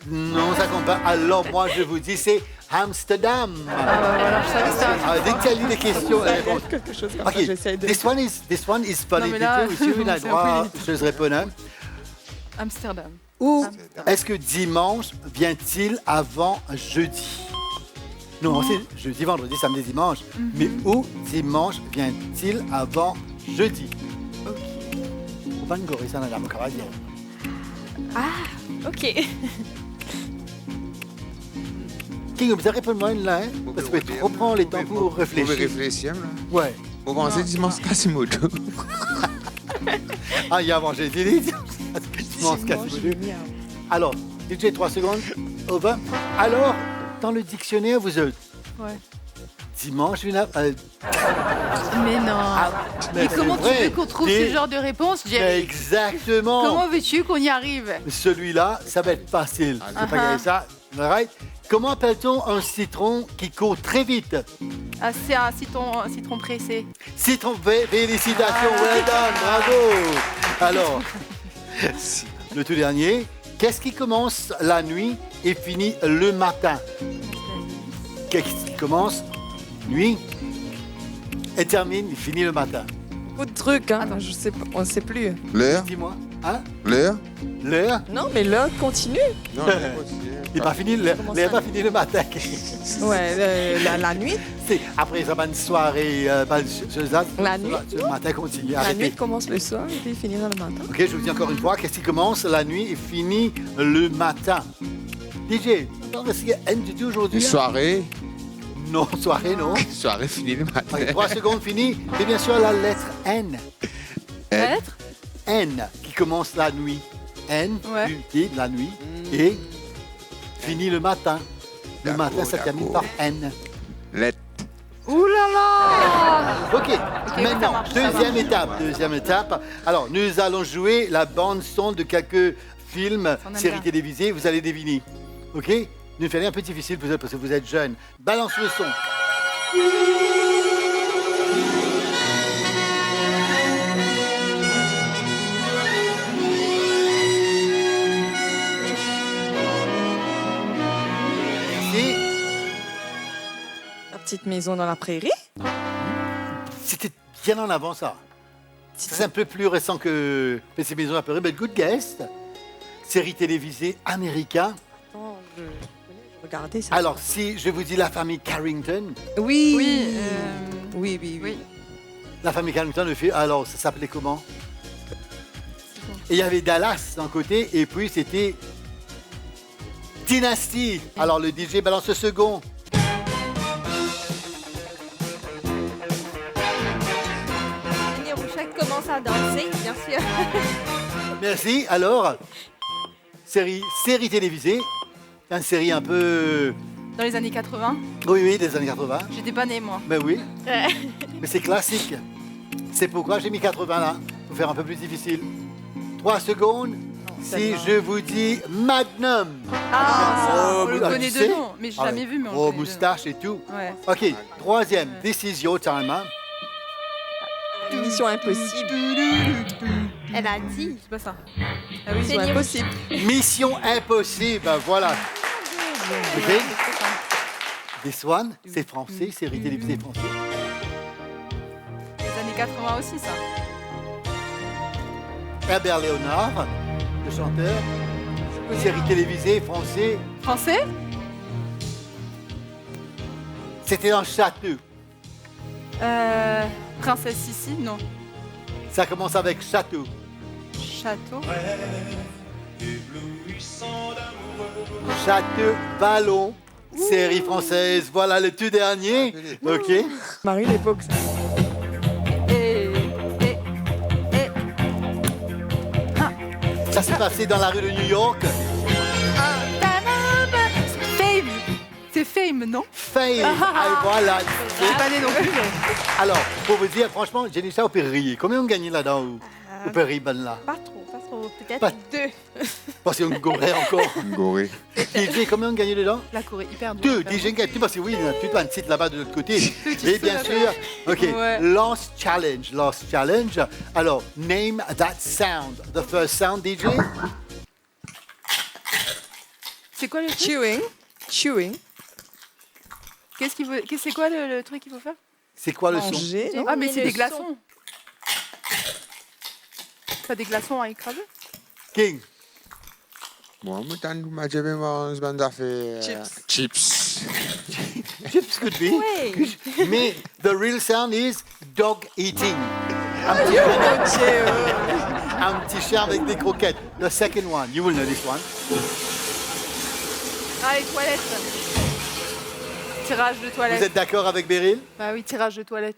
Non, ça compte pas. Alors, moi, je vous dis, c'est Amsterdam. Ah bah voilà, je savais que c'était un Ah, dès que tu as lu les questions, la réponse. Quelque chose comme ça, Ok, j'essaie de. this one is funny. Non, mais là, Ici, il a c'est un droit, peu je réponds. Amsterdam. Où est-ce que dimanche vient-il avant jeudi? Non, c'est jeudi, vendredi, samedi, dimanche. Mais où dimanche vient-il avant jeudi? Ok. Van Gogh, ça n'a pas de dire. Ah, ok. King, vous répondez-moi là, hein? Parce que tu reprends les temps pour Vous réfléchir. réfléchir, là. Ouais. Vous pensez dimanche Quasimodo. Ah, il y a avant jeudi, dimanche Quasimodo. Alors, DJ, 3 secondes. Over. Alors, dans le dictionnaire, vous êtes Ouais. dimanche, Mais non. mais Et comment c'est tu vrai. veux qu'on trouve Des- ce genre de réponse, Jerry? Exactement. Comment veux-tu qu'on y arrive? Celui-là, ça va être facile. Je vais pas Ah. gagner ça. All right? Comment appelle-t-on un citron qui court très vite? Ah, c'est un citron pressé. Citron, félicitations, well done, bravo. Alors, le tout dernier, qu'est-ce qui commence la nuit et finit le matin? Qu'est-ce qui commence nuit et termine, il finit le matin? Beaucoup de trucs, hein. Je sais pas, on ne sait plus. L'heure? Dis-moi. Hein? L'heure? L'heure? Non, mais là, continue. Non, Il n'a pas fini, l'heure n'a pas fini le matin. Ouais, la nuit. C'est après ça va une soirée, La nuit. le matin continue. La Arrêtez. nuit commence le soir et puis finira le matin. Ok, je vous dis encore une fois, qu'est-ce qui commence la nuit et finit le matin? DJ, est-ce qu'il y a N du tout aujourd'hui? Une soirée? Non, soirée, non. Soirée finie le matin. Ok, 3 secondes fini. Et bien sûr, la lettre N. Lettre? N, qui commence la nuit. N, Ouais. du dit la nuit, et finit le matin. Le D'accord, matin, ça termine d'accord. par N. Lettre. Ouh là là! Ok, ça maintenant, marche, ça deuxième étape. Alors, nous allons jouer la bande-son de quelques films, On aime séries bien. télévisées. Vous allez deviner. Ok? Nous fallait un peu difficile pour vous parce que vous êtes jeunes. Balance le son. Merci. La petite maison dans la prairie. C'était bien en avant, ça. C'est un peu plus récent que PC Maison à Paris, mais Good Guest. Série télévisée américaine. Attends, je regardais ça. Alors, si je vous dis la famille Carrington, Oui. Oui, Oui, oui, oui. oui. la famille Carrington le fait. Alors, ça s'appelait comment? Et il y avait Dallas d'un côté, et puis c'était Dynasty. Alors, le DJ balance le second. Les Rouchak commencent à danser, bien sûr. Merci. Alors, série télévisée. Une série un peu... Dans les années 80. Oui, oui, des années 80. J'étais pas née, moi. Ben oui. Mais c'est classique. C'est pourquoi j'ai mis 80 là, pour faire un peu plus difficile. 3 secondes. Si tellement. je vous dis Magnum. Ah, ça, on le ah, connaît tu de sais? nom, mais j'ai Ah, jamais vu, mais on le oh, connaît de nom. moustache et tout. Ouais. OK, troisième. This is your time. Hein? Mission impossible. Elle a dit. C'est pas ça. Ah oui, C'est c'est impossible. Mission impossible. Voilà. OK? This one, c'est français, série télévisée française. Les années 80 aussi, ça. Herbert Léonard, le chanteur. Série télévisée français. Français? C'était dans Château. Princesse Sissi, non. Ça commence avec Château. Château. Château Vallon, série française. Voilà le tout dernier. OK. Marie, l'époque, ça. Ça s'est passé dans la rue de New York. Fame. C'est Fame, non? Fame. Ah, voilà. Je suis pas née non plus. Alors, pour vous dire, franchement, j'ai dit ça au Péril. Combien on gagnait là-dedans au Péril, ben là? Pas trop. Peut-être Pas- 2. Parce qu'on gaurait encore. Goré. DJ, combien on gagnait dedans? La Corée, hyper dure. 2. hyper DJ dure. gagne. Parce que oui, tu dois un site là-bas de l'autre côté. Tu Et bien sais, sûr, OK. Ouais. Last challenge. Alors, name that sound. The first sound, DJ? C'est quoi le truc? Chewing. Qu'est-ce qu'il veut... C'est quoi le truc qu'il faut faire? C'est quoi le son? Manger. non? Ah, mais mais c'est le des glaçons. T'as des glaçons à écraser? King. Moi, je vais manger des affaires. Chips. Chips could be. Ouais. Mais the real sound is dog eating. Un petit chien avec des croquettes. The second one, you will know this one. Ah, les toilettes. Tirage de Vous toilettes. êtes d'accord avec Beryl? Bah oui, tirage de toilettes.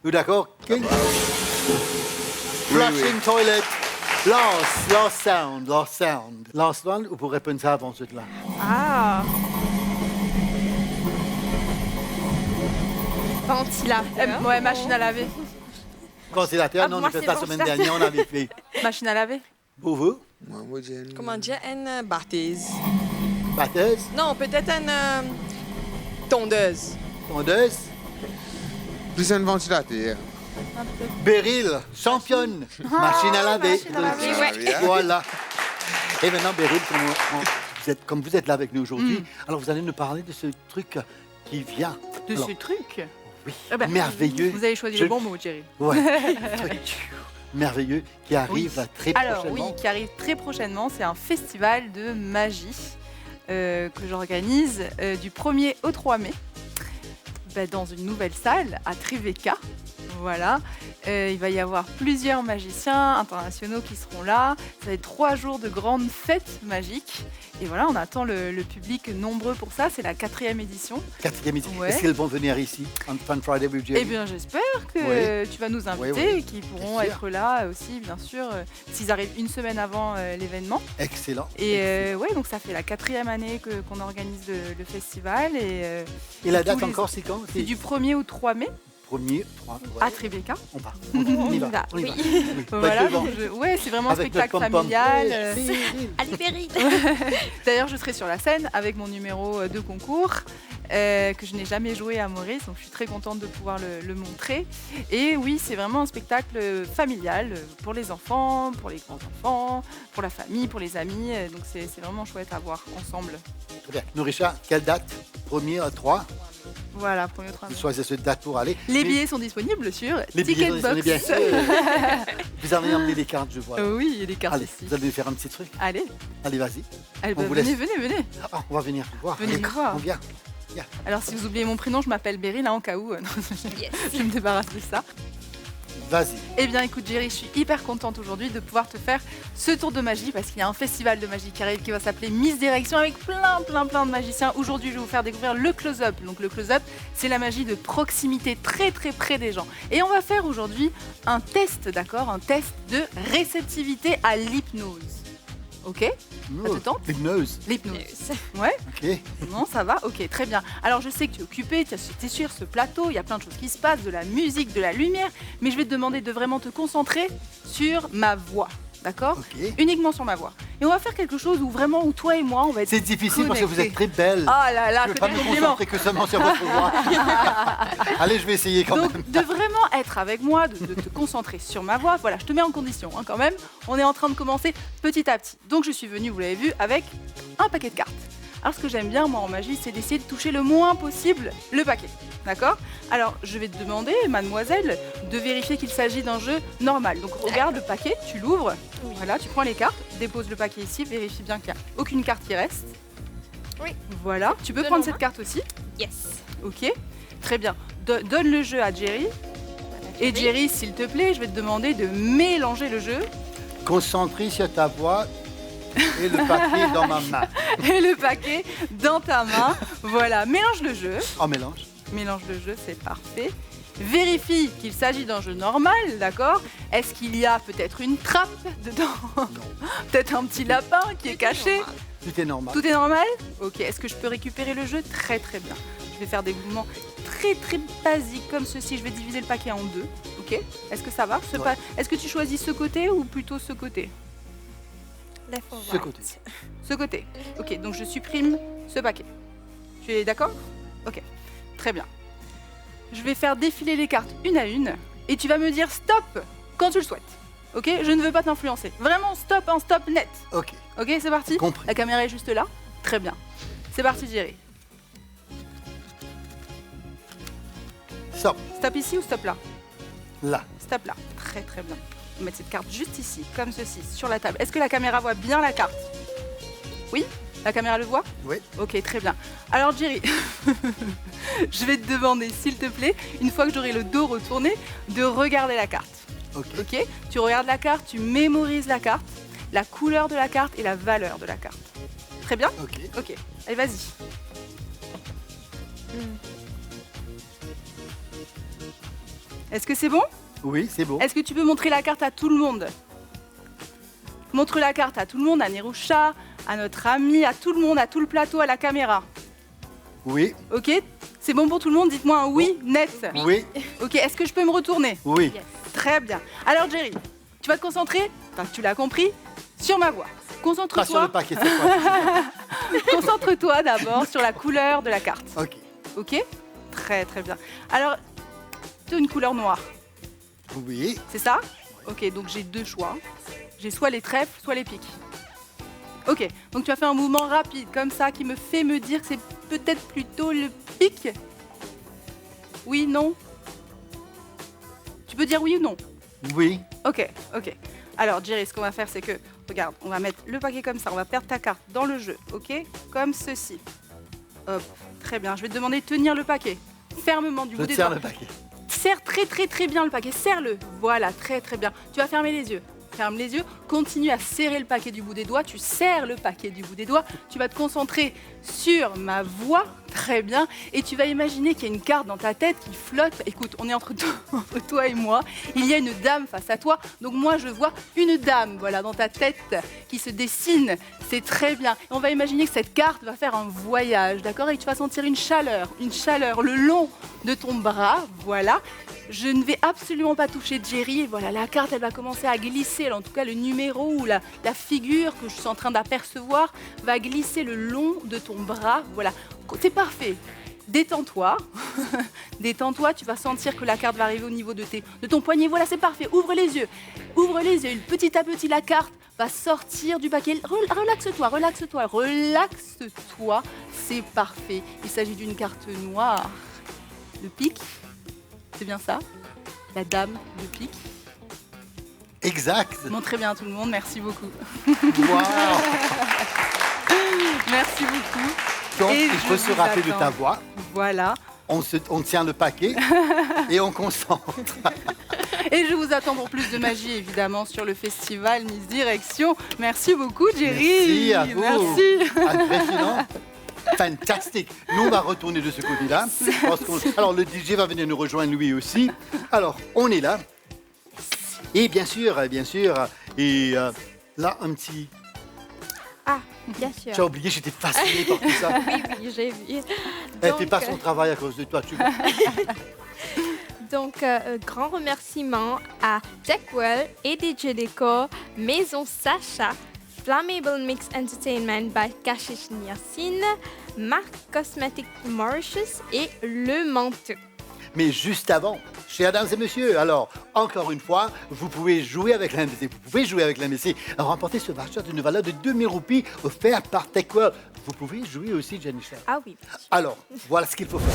Vous d'accord? King? Flushing toilet. Last sound. Last one, ou pour répondre ça avant celui-là? Ah. Ventilateur. Ouais, machine à laver. Ventilateur, Ah, non, on moi, a fait c'est la bon, semaine ça. dernière, on avait fait. Machine à laver. Pour vous? Moi, je dis Comment dire? Une batteuse. Batteuse? Non, peut-être une tondeuse. Tondeuse? plus un ventilateur. Beryl, championne. Machine à laver. machine à laver, ouais. Voilà. Et maintenant, Beryl, comme vous êtes là avec nous aujourd'hui, alors vous allez nous parler de ce truc qui vient. De Alors, ce truc. Oui, Ah bah, merveilleux. Vous avez choisi Je- le bon mot, Jerry. Ouais. Truc merveilleux qui arrive très Alors oui, prochainement. qui arrive très prochainement, c'est un festival de magie que j'organise du 1er au 3 mai dans une nouvelle salle à Tribeca. Voilà, il va y avoir plusieurs magiciens internationaux qui seront là. Ça va être 3 jours de grandes fêtes magiques. Et voilà, on attend le public nombreux pour ça. C'est la 4e édition. 4e édition. Ouais. Est-ce qu'ils vont venir ici, en Fun Friday with Jerry? Eh bien, j'espère que Oui. tu vas nous inviter Oui, oui. et qu'ils pourront Bien sûr. être là aussi, bien sûr, s'ils arrivent une semaine avant l'événement. Excellent. Et Excellent. ouais, donc ça fait la 4e année qu'on organise le festival. Et Et la tous date les- encore, c'est quand? C'est du 1er au 3 mai 1er, 3, à Tribeca. On part. On y va. On y va. Oui. Voilà, Devant. ouais, c'est vraiment un Avec notre spectacle pom-pom. familial. Allez, Beryl. D'ailleurs, je serai sur la scène avec mon numéro de concours que je n'ai jamais joué à Maurice, donc je suis très contente de pouvoir le montrer. Et oui, c'est vraiment un spectacle familial pour les enfants, pour les grands-enfants, pour la famille, pour les amis. Donc c'est vraiment chouette à voir ensemble. Très bien. Nourisha, quelle date? 1er à 3. Voilà, 1er au 3 mai. Vous choisissez cette date pour aller. Les Mais billets sont disponibles sur les billets sont disponibles, bien Ticketbox. sûr. Vous avez emmené des cartes, je vois. Oui, il y a des cartes Allez, ici. vous allez faire un petit truc. Allez, Allez, vas-y. allez, On bah, vous venez, laisse. venez. Ah, on va venir vous voir. Venez Allez, nous voir. On vient. Alors si vous oubliez mon prénom, je m'appelle Beryl, en cas où. Non, je me débarrasse de ça. Vas-y. Eh bien, écoute, Jerry, je suis hyper contente aujourd'hui de pouvoir te faire ce tour de magie parce qu'il y a un festival de magie qui arrive qui va s'appeler Miss Direction avec plein de magiciens. Aujourd'hui, je vais vous faire découvrir le close-up. Donc, le close-up, c'est la magie de proximité très près des gens. Et on va faire aujourd'hui un test, d'accord? Un test de réceptivité à l'hypnose. Ok? Ça te tente? L'hypnose. L'hypnose. Ouais? Ok. Non, ça va? Ok, très bien. Alors, je sais que tu es occupé, tu es sur ce plateau, il y a plein de choses qui se passent, de la musique, de la lumière, mais je vais te demander de vraiment te concentrer sur ma voix, d'accord? Ok. Uniquement sur ma voix. Et on va faire quelque chose où vraiment, où toi et moi, on va être C'est difficile parce que vous connectés. êtes très belle. Ah là là, je ne que vais pas des me compliments. concentrer que seulement sur votre voix. Allez, je vais essayer quand Donc, même. de vraiment être avec moi, de te concentrer sur ma voix. Voilà, je te mets en condition hein, quand même. On est en train de commencer petit à petit. Donc, je suis venue, vous l'avez vu, avec un paquet de cartes. Alors, ce que j'aime bien, moi, en magie, c'est d'essayer de toucher le moins possible le paquet. D'accord? Alors, je vais te demander, mademoiselle, de vérifier qu'il s'agit d'un jeu normal. Donc, regarde le paquet, tu l'ouvres. Voilà, tu prends les cartes, dépose le paquet ici, vérifie bien qu'il n'y a aucune carte qui reste. Oui. Voilà, tu peux Selon prendre moi. cette carte aussi. Yes. Ok, très bien. Donne le jeu à Jerry. Et Jerry, s'il te plaît, je vais te demander de mélanger le jeu Concentré sur ta voix et le papier dans ma main. et le paquet dans ta main. Voilà, mélange le jeu. En mélange. Mélange le jeu, c'est parfait. vérifie qu'il s'agit d'un jeu normal, d'accord? Est-ce qu'il y a peut-être une trappe dedans? Peut-être un petit lapin qui est caché? Tout est normal. Tout est normal? Ok, est-ce que je peux récupérer le jeu? Très très bien. Je vais faire des mouvements très très basiques comme ceci. Je vais diviser le paquet en deux. Ok? Est-ce que ça va? Est-ce que tu choisis ce côté ou plutôt ce côté? Ce côté. Ce côté. Ok, donc je supprime ce paquet. Tu es d'accord? Ok, très bien. Je vais faire défiler les cartes une à une et tu vas me dire stop quand tu le souhaites. Ok? Je ne veux pas t'influencer. Vraiment stop, un stop net. Ok. Ok, c'est parti? Compris. La caméra est juste là? Très bien. C'est parti, Jerry. Stop. Stop ici ou stop là? Là. Stop là. Très très bien. On va mettre cette carte juste ici, comme ceci, sur la table. Est-ce que la caméra voit bien la carte? Oui? La caméra le voit? Oui. Ok, très bien. Alors Jerry, je vais te demander, s'il te plaît, une fois que j'aurai le dos retourné, de regarder la carte. Ok. Ok? Tu regardes la carte, tu mémorises la carte, la couleur de la carte et la valeur de la carte. Très bien? Ok. Ok. Allez, vas-y. Est-ce que c'est bon? Oui, c'est bon. Est-ce que tu peux montrer la carte à tout le monde? Montre la carte à tout le monde, à Nerusha, à notre ami, à tout le monde, à tout le plateau, à la caméra. Oui. Ok? C'est bon pour tout le monde? Dites-moi un oui net. Oui. Ok, est-ce que je peux me retourner? Oui. Très bien. Alors Jerry, tu vas te concentrer, enfin tu l'as compris, sur ma voix. Pas sur Concentre-toi. le paquet cette fois. Concentre-toi d'abord sur la couleur de la carte. Ok. Ok? Très très bien. Alors, tu as une couleur noire, Oui. c'est ça? Ok, donc j'ai deux choix. J'ai soit les trèfles, soit les piques. Ok, donc tu as fait un mouvement rapide comme ça qui me fait me dire que c'est peut-être plutôt le pique. Oui, non? Tu peux dire oui ou non? Oui. Ok, ok. Alors Jerry, ce qu'on va faire, c'est que, regarde, on va mettre le paquet comme ça, on va perdre ta carte dans le jeu, ok? Comme ceci. Hop, très bien. Je vais te demander de tenir le paquet fermement du bout Je des tiens doigts. le paquet. Serre très très très bien le paquet, serre-le. Voilà, très très bien. Tu vas fermer les yeux. Ferme les yeux, continue à serrer le paquet du bout des doigts, tu serres le paquet du bout des doigts, tu vas te concentrer sur ma voix, très bien, et tu vas imaginer qu'il y a une carte dans ta tête qui flotte. Écoute, on est entre toi et moi, il y a une dame face à toi, donc moi je vois une dame, voilà, dans ta tête qui se dessine, c'est très bien. Et on va imaginer que cette carte va faire un voyage, d'accord? Et tu vas sentir une chaleur le long de ton bras, voilà. Je ne vais absolument pas toucher Jerry. Et voilà, la carte, elle va commencer à glisser. En tout cas, le numéro ou la figure que je suis en train d'apercevoir va glisser le long de ton bras. Voilà, c'est parfait. Détends-toi. Détends-toi, tu vas sentir que la carte va arriver au niveau de ton poignet. Voilà, c'est parfait. Ouvre les yeux. Ouvre les yeux. Petit à petit, la carte va sortir du paquet. Relaxe-toi, relaxe-toi, relaxe-toi. C'est parfait. Il s'agit d'une carte noire. Le pique. C'est bien ça? La dame de pique. Exact. Montrez bien à tout le monde, merci beaucoup. Wow. Merci beaucoup. Donc, Et il faut je se vous rappeler de attends. ta voix. Voilà. On tient le paquet et on concentre. Et je vous attends pour plus de magie, évidemment, sur le festival Miss Direction. Merci beaucoup, Jerry. Merci à vous. Merci. Impressionnant. Fantastique. Nous, on va retourner de ce côté-là. Alors, le DJ va venir nous rejoindre lui aussi. Alors, on est là. Et bien sûr, et là, un petit... Ah, bien sûr. Tu as oublié, j'étais fasciné par tout ça. Oui, j'ai vu. Elle ne fait pas son travail à cause de toi, tu vois. Donc, grand remerciement à TechWell et DJ Décor, Maison Sacha, Flammable Mix Entertainment by Kashish Niacine, Marc Cosmetic Mauritius et Le Manteau. Mais juste avant, chers dames et messieurs, alors, encore une fois, vous pouvez jouer avec l'MBC. Vous pouvez jouer avec l'MBC, remporter ce voucher d'une valeur de 2000 roupies offert par TechWorld. Vous pouvez jouer aussi, Jennifer. Ah oui. Alors, voilà ce qu'il faut faire.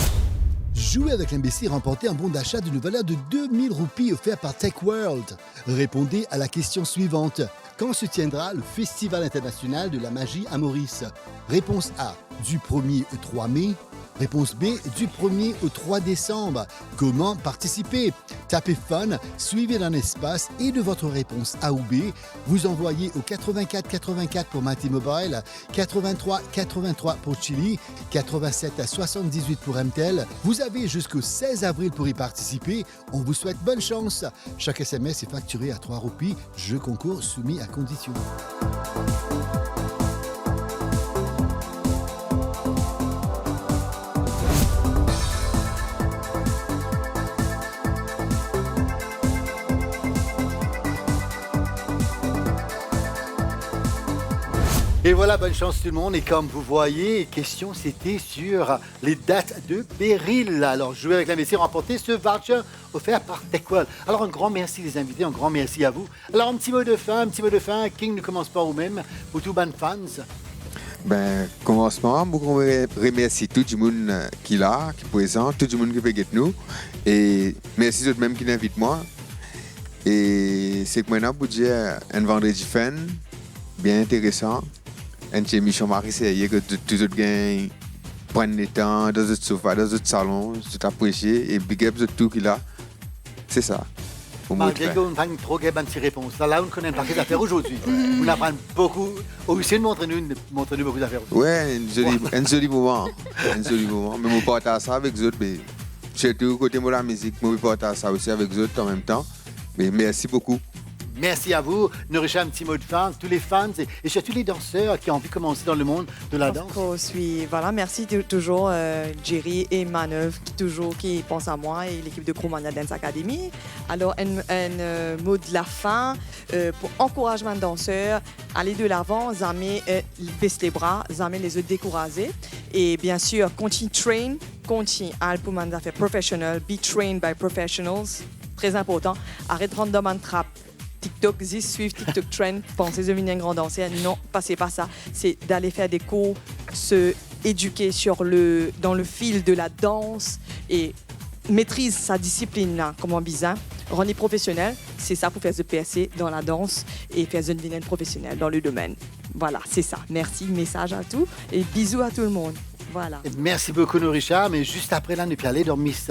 Jouer avec l'MBC et remporter un bon d'achat d'une valeur de 2000 roupies offert par TechWorld. Répondez à la question suivante. Quand se tiendra le Festival international de la magie à Maurice? Réponse A, du 1er au 3 mai. Réponse B, du 1er au 3 décembre. Comment participer? Tapez Fun, suivez d'un espace et de votre réponse A ou B, vous envoyez au 84 84 pour Mighty Mobile, 83 83 pour Chili, 87 à 78 pour MTEL. Vous avez jusqu'au 16 avril pour y participer. On vous souhaite bonne chance. Chaque SMS est facturé à 3 roupies. Jeu concours soumis à conditions. Et voilà, bonne chance tout le monde. Et comme vous voyez, question c'était sur les dates de Beryl. Alors, jouer avec l'investi, remporter ce voucher offert par TechWell. Alors, un grand merci les invités, un grand merci à vous. Alors, un petit mot de fin. King ne commence pas vous-même, pour tous les fans. Ben, commencement, beaucoup remercie tout le monde qui est là, qui est présent, tout le monde qui peut être nous. Et merci tout le monde qui invite moi. Et c'est que maintenant, pour dire un vendredi fun, bien intéressant. Un chez Michel Marie, c'est que tout le monde prend le temps dans le sofa, dans le salon, tout apprécié. Et big up de tout qui est là. C'est ça. Malgré qu'on n'a pas trop de réponses. Là, on connaît pas les affaires aujourd'hui. On apprend beaucoup. Aussi, montrez-nous beaucoup d'affaires. Oui, un joli moment. Un joli moment. Mais on partage ça avec les autres. Mais surtout, côté de la musique, on partage ça aussi avec les autres en même temps. Mais merci beaucoup. Merci à vous. Nourisha, un petit mot de fin, tous les fans et surtout les danseurs qui ont envie de commencer dans le monde de la danse. Oui, voilà, merci toujours Jerry et Manœuvre qui pensent à moi et l'équipe de Crewmania Dance Academy. Alors, un mot de la fin pour encouragement de danseurs, aller de l'avant, jamais baisse les bras, jamais les autres décourager. Et bien sûr, continue pour faire professionnel, be trained by professionals, très important. Arrête de prendre dans une trappe. TikTok, suivre TikTok Trend, pensez devenir un grand danseur. Non, passez pas ça. C'est d'aller faire des cours, se éduquer dans le fil de la danse et maîtrise sa discipline là, comme un bizarre. Rendre professionnel, c'est ça pour faire de PSC dans la danse et faire devenir professionnel dans le domaine. Voilà, c'est ça. Merci, message à tous et bisous à tout le monde. Voilà. Merci beaucoup, Nourisha. Mais juste après, là, nous allons aller dans Miss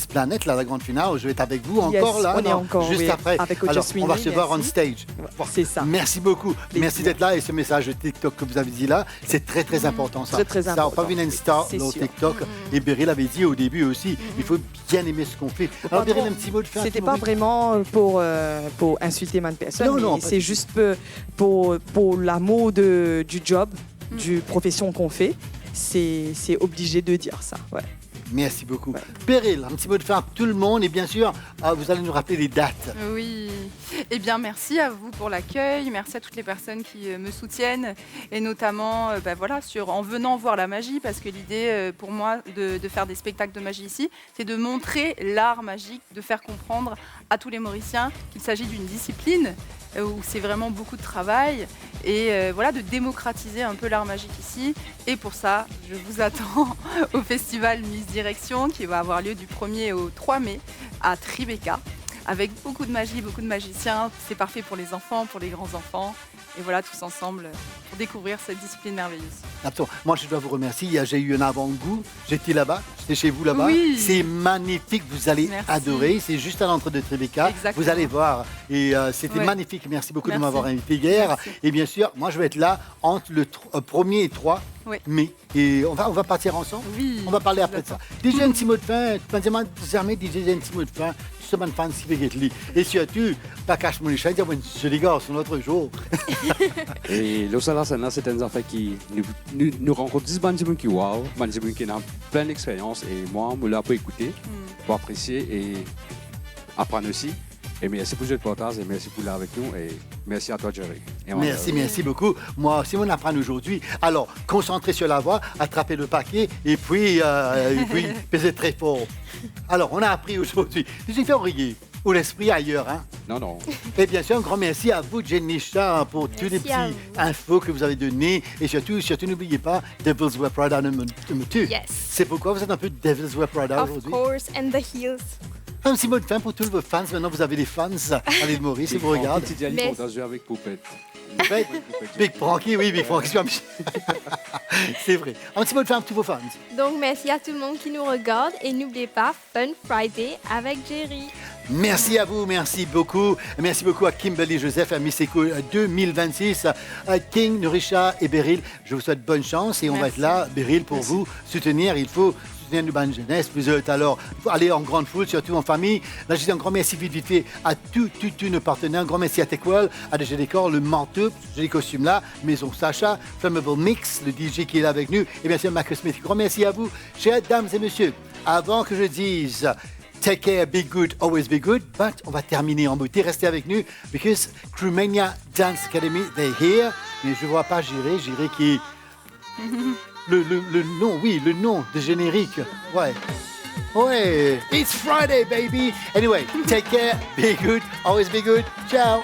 Planet, là, la grande finale. Je vais être avec vous encore, là. On est encore, juste après. Avec alors, on va se voir on stage. C'est ça. Merci beaucoup. Merci d'être là. Et ce message de TikTok que vous avez dit là, c'est très, très important, ça. Très important. Ça n'a pas vu une star dans TikTok. Et Beryl avait dit au début aussi, il faut bien aimer ce qu'on fait. Alors, Beryl, un petit mot de fin. C'était pas vraiment pour insulter ma personne. Non, c'est juste pour l'amour du job, du profession qu'on fait. C'est obligé de dire ça. Ouais. Merci beaucoup. Beryl, un petit mot de fin à tout le monde et bien sûr, vous allez nous rappeler les dates. Oui. Eh bien, merci à vous pour l'accueil. Merci à toutes les personnes qui me soutiennent et notamment en venant voir la magie parce que l'idée pour moi de faire des spectacles de magie ici, c'est de montrer l'art magique, de faire comprendre à tous les Mauriciens qu'il s'agit d'une discipline où c'est vraiment beaucoup de travail et de démocratiser un peu l'art magique ici. Et pour ça, je vous attends au festival Miss Direction qui va avoir lieu du 1er au 3 mai à Tribeca avec beaucoup de magie, beaucoup de magiciens. C'est parfait pour les enfants, pour les grands-enfants. Et voilà, tous ensemble pour découvrir cette discipline merveilleuse. Absolument. Moi, je dois vous remercier. J'ai eu un avant-goût. J'étais là-bas. J'étais chez vous là-bas. Oui. C'est magnifique. Vous allez adorer. C'est juste à l'entrée de Tribeca. Exactement. Vous allez voir. Et c'était magnifique. Merci beaucoup de m'avoir invité hier. Merci. Et bien sûr, moi, je vais être là entre le 1er et 3 mai. Et on va partir ensemble. Oui. On va parler après de ça. Déjà, un petit mot de fin. Jamais déjà un petit mot de fin. Semaine fan si et surtout, pas cache mon échelle, dire je les gars, c'est notre jour. Et le salaire, c'est un affaire qui nous rencontre 10 gens qui wow, des gens qui ont plein d'expérience et moi, je l'ai pas écouté, pour apprécier et apprendre aussi. Et merci pour le partage et merci pour l'être avec nous et merci à toi, Jerry. Merci beaucoup. Moi, Simon apprend aujourd'hui. Alors, concentrez sur la voix, attrapez le paquet et puis pesez très fort. Alors, on a appris aujourd'hui. J'ai fait rire ou l'esprit ailleurs. Hein? Non. Et bien sûr, un grand merci à vous, Jenisha, pour tous les petits infos que vous avez donnés. Et surtout n'oubliez pas Devil's Wear Prada numéro 2. Yes. C'est pourquoi vous êtes un peu Devil's Wear Prada aujourd'hui. Of course, and the heels. Un petit mot de fin pour tous vos fans. Maintenant, vous avez des fans à l'île Maurice et vous regardez. Merci. Avec Poupette. Right? Big Frankie, oui, Big Frankie. C'est vrai. Un petit mot de fin pour tous vos fans. Donc, merci à tout le monde qui nous regarde et n'oubliez pas Fun Friday avec Jerry. Merci à vous, merci beaucoup. Merci beaucoup à Kimberly Joseph, à Miss Eco 2026, à King, Nurisha et Beryl. Je vous souhaite bonne chance et on va être là, Beryl, pour vous soutenir. Il faut soutenir nos bandes jeunesse. Vous êtes alors, il faut aller en grande foule, surtout en famille. Là, je dis un grand merci vite fait à tous nos partenaires. Un grand merci à TechWorld, à DG Décor, le manteau, les costumes là, Maison Sacha, Flammable Mix, le DJ qui est là avec nous, et bien sûr, Marcus Smith. Grand merci à vous, chers dames et messieurs. Avant que je dise take care, be good, always be good. But on va terminer en beauté. Restez avec nous, because Crewmania Dance Academy, they're here. Mais je ne vois pas Jiré qui... le nom, oui, le nom de générique. Ouais. Ouais. It's Friday, baby. Anyway, take care, be good, always be good. Ciao.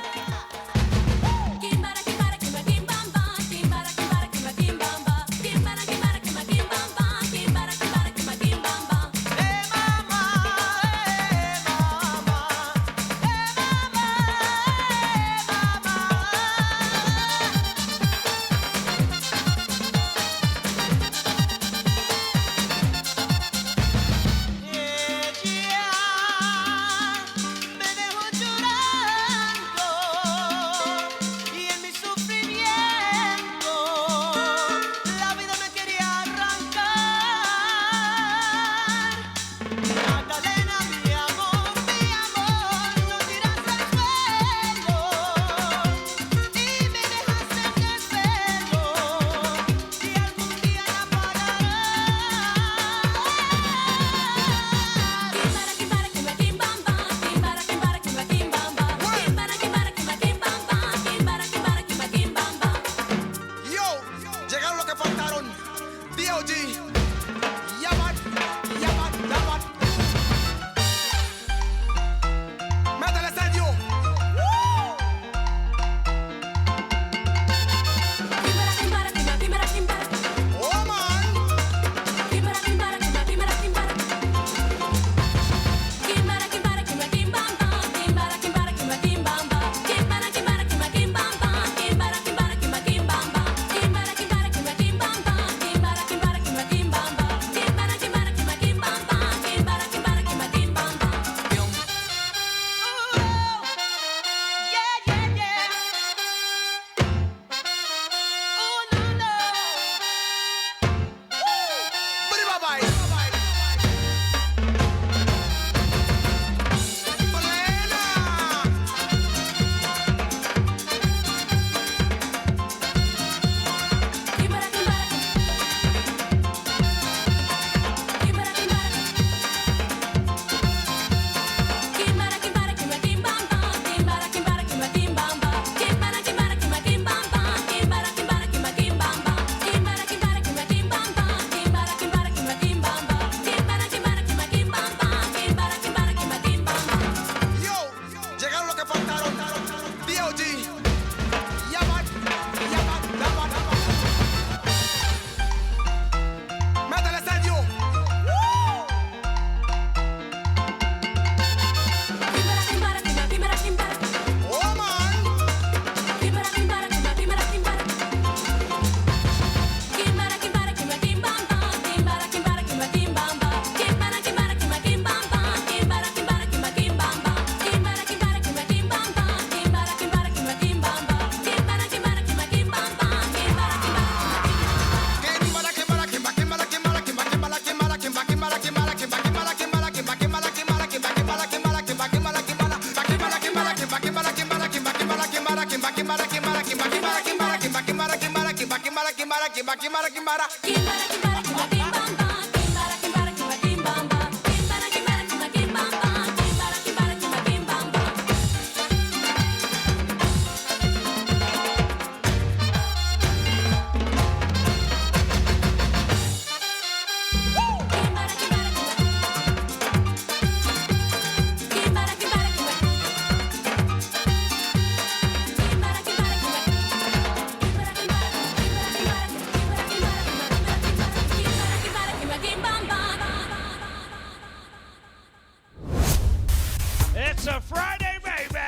It's a Friday, baby!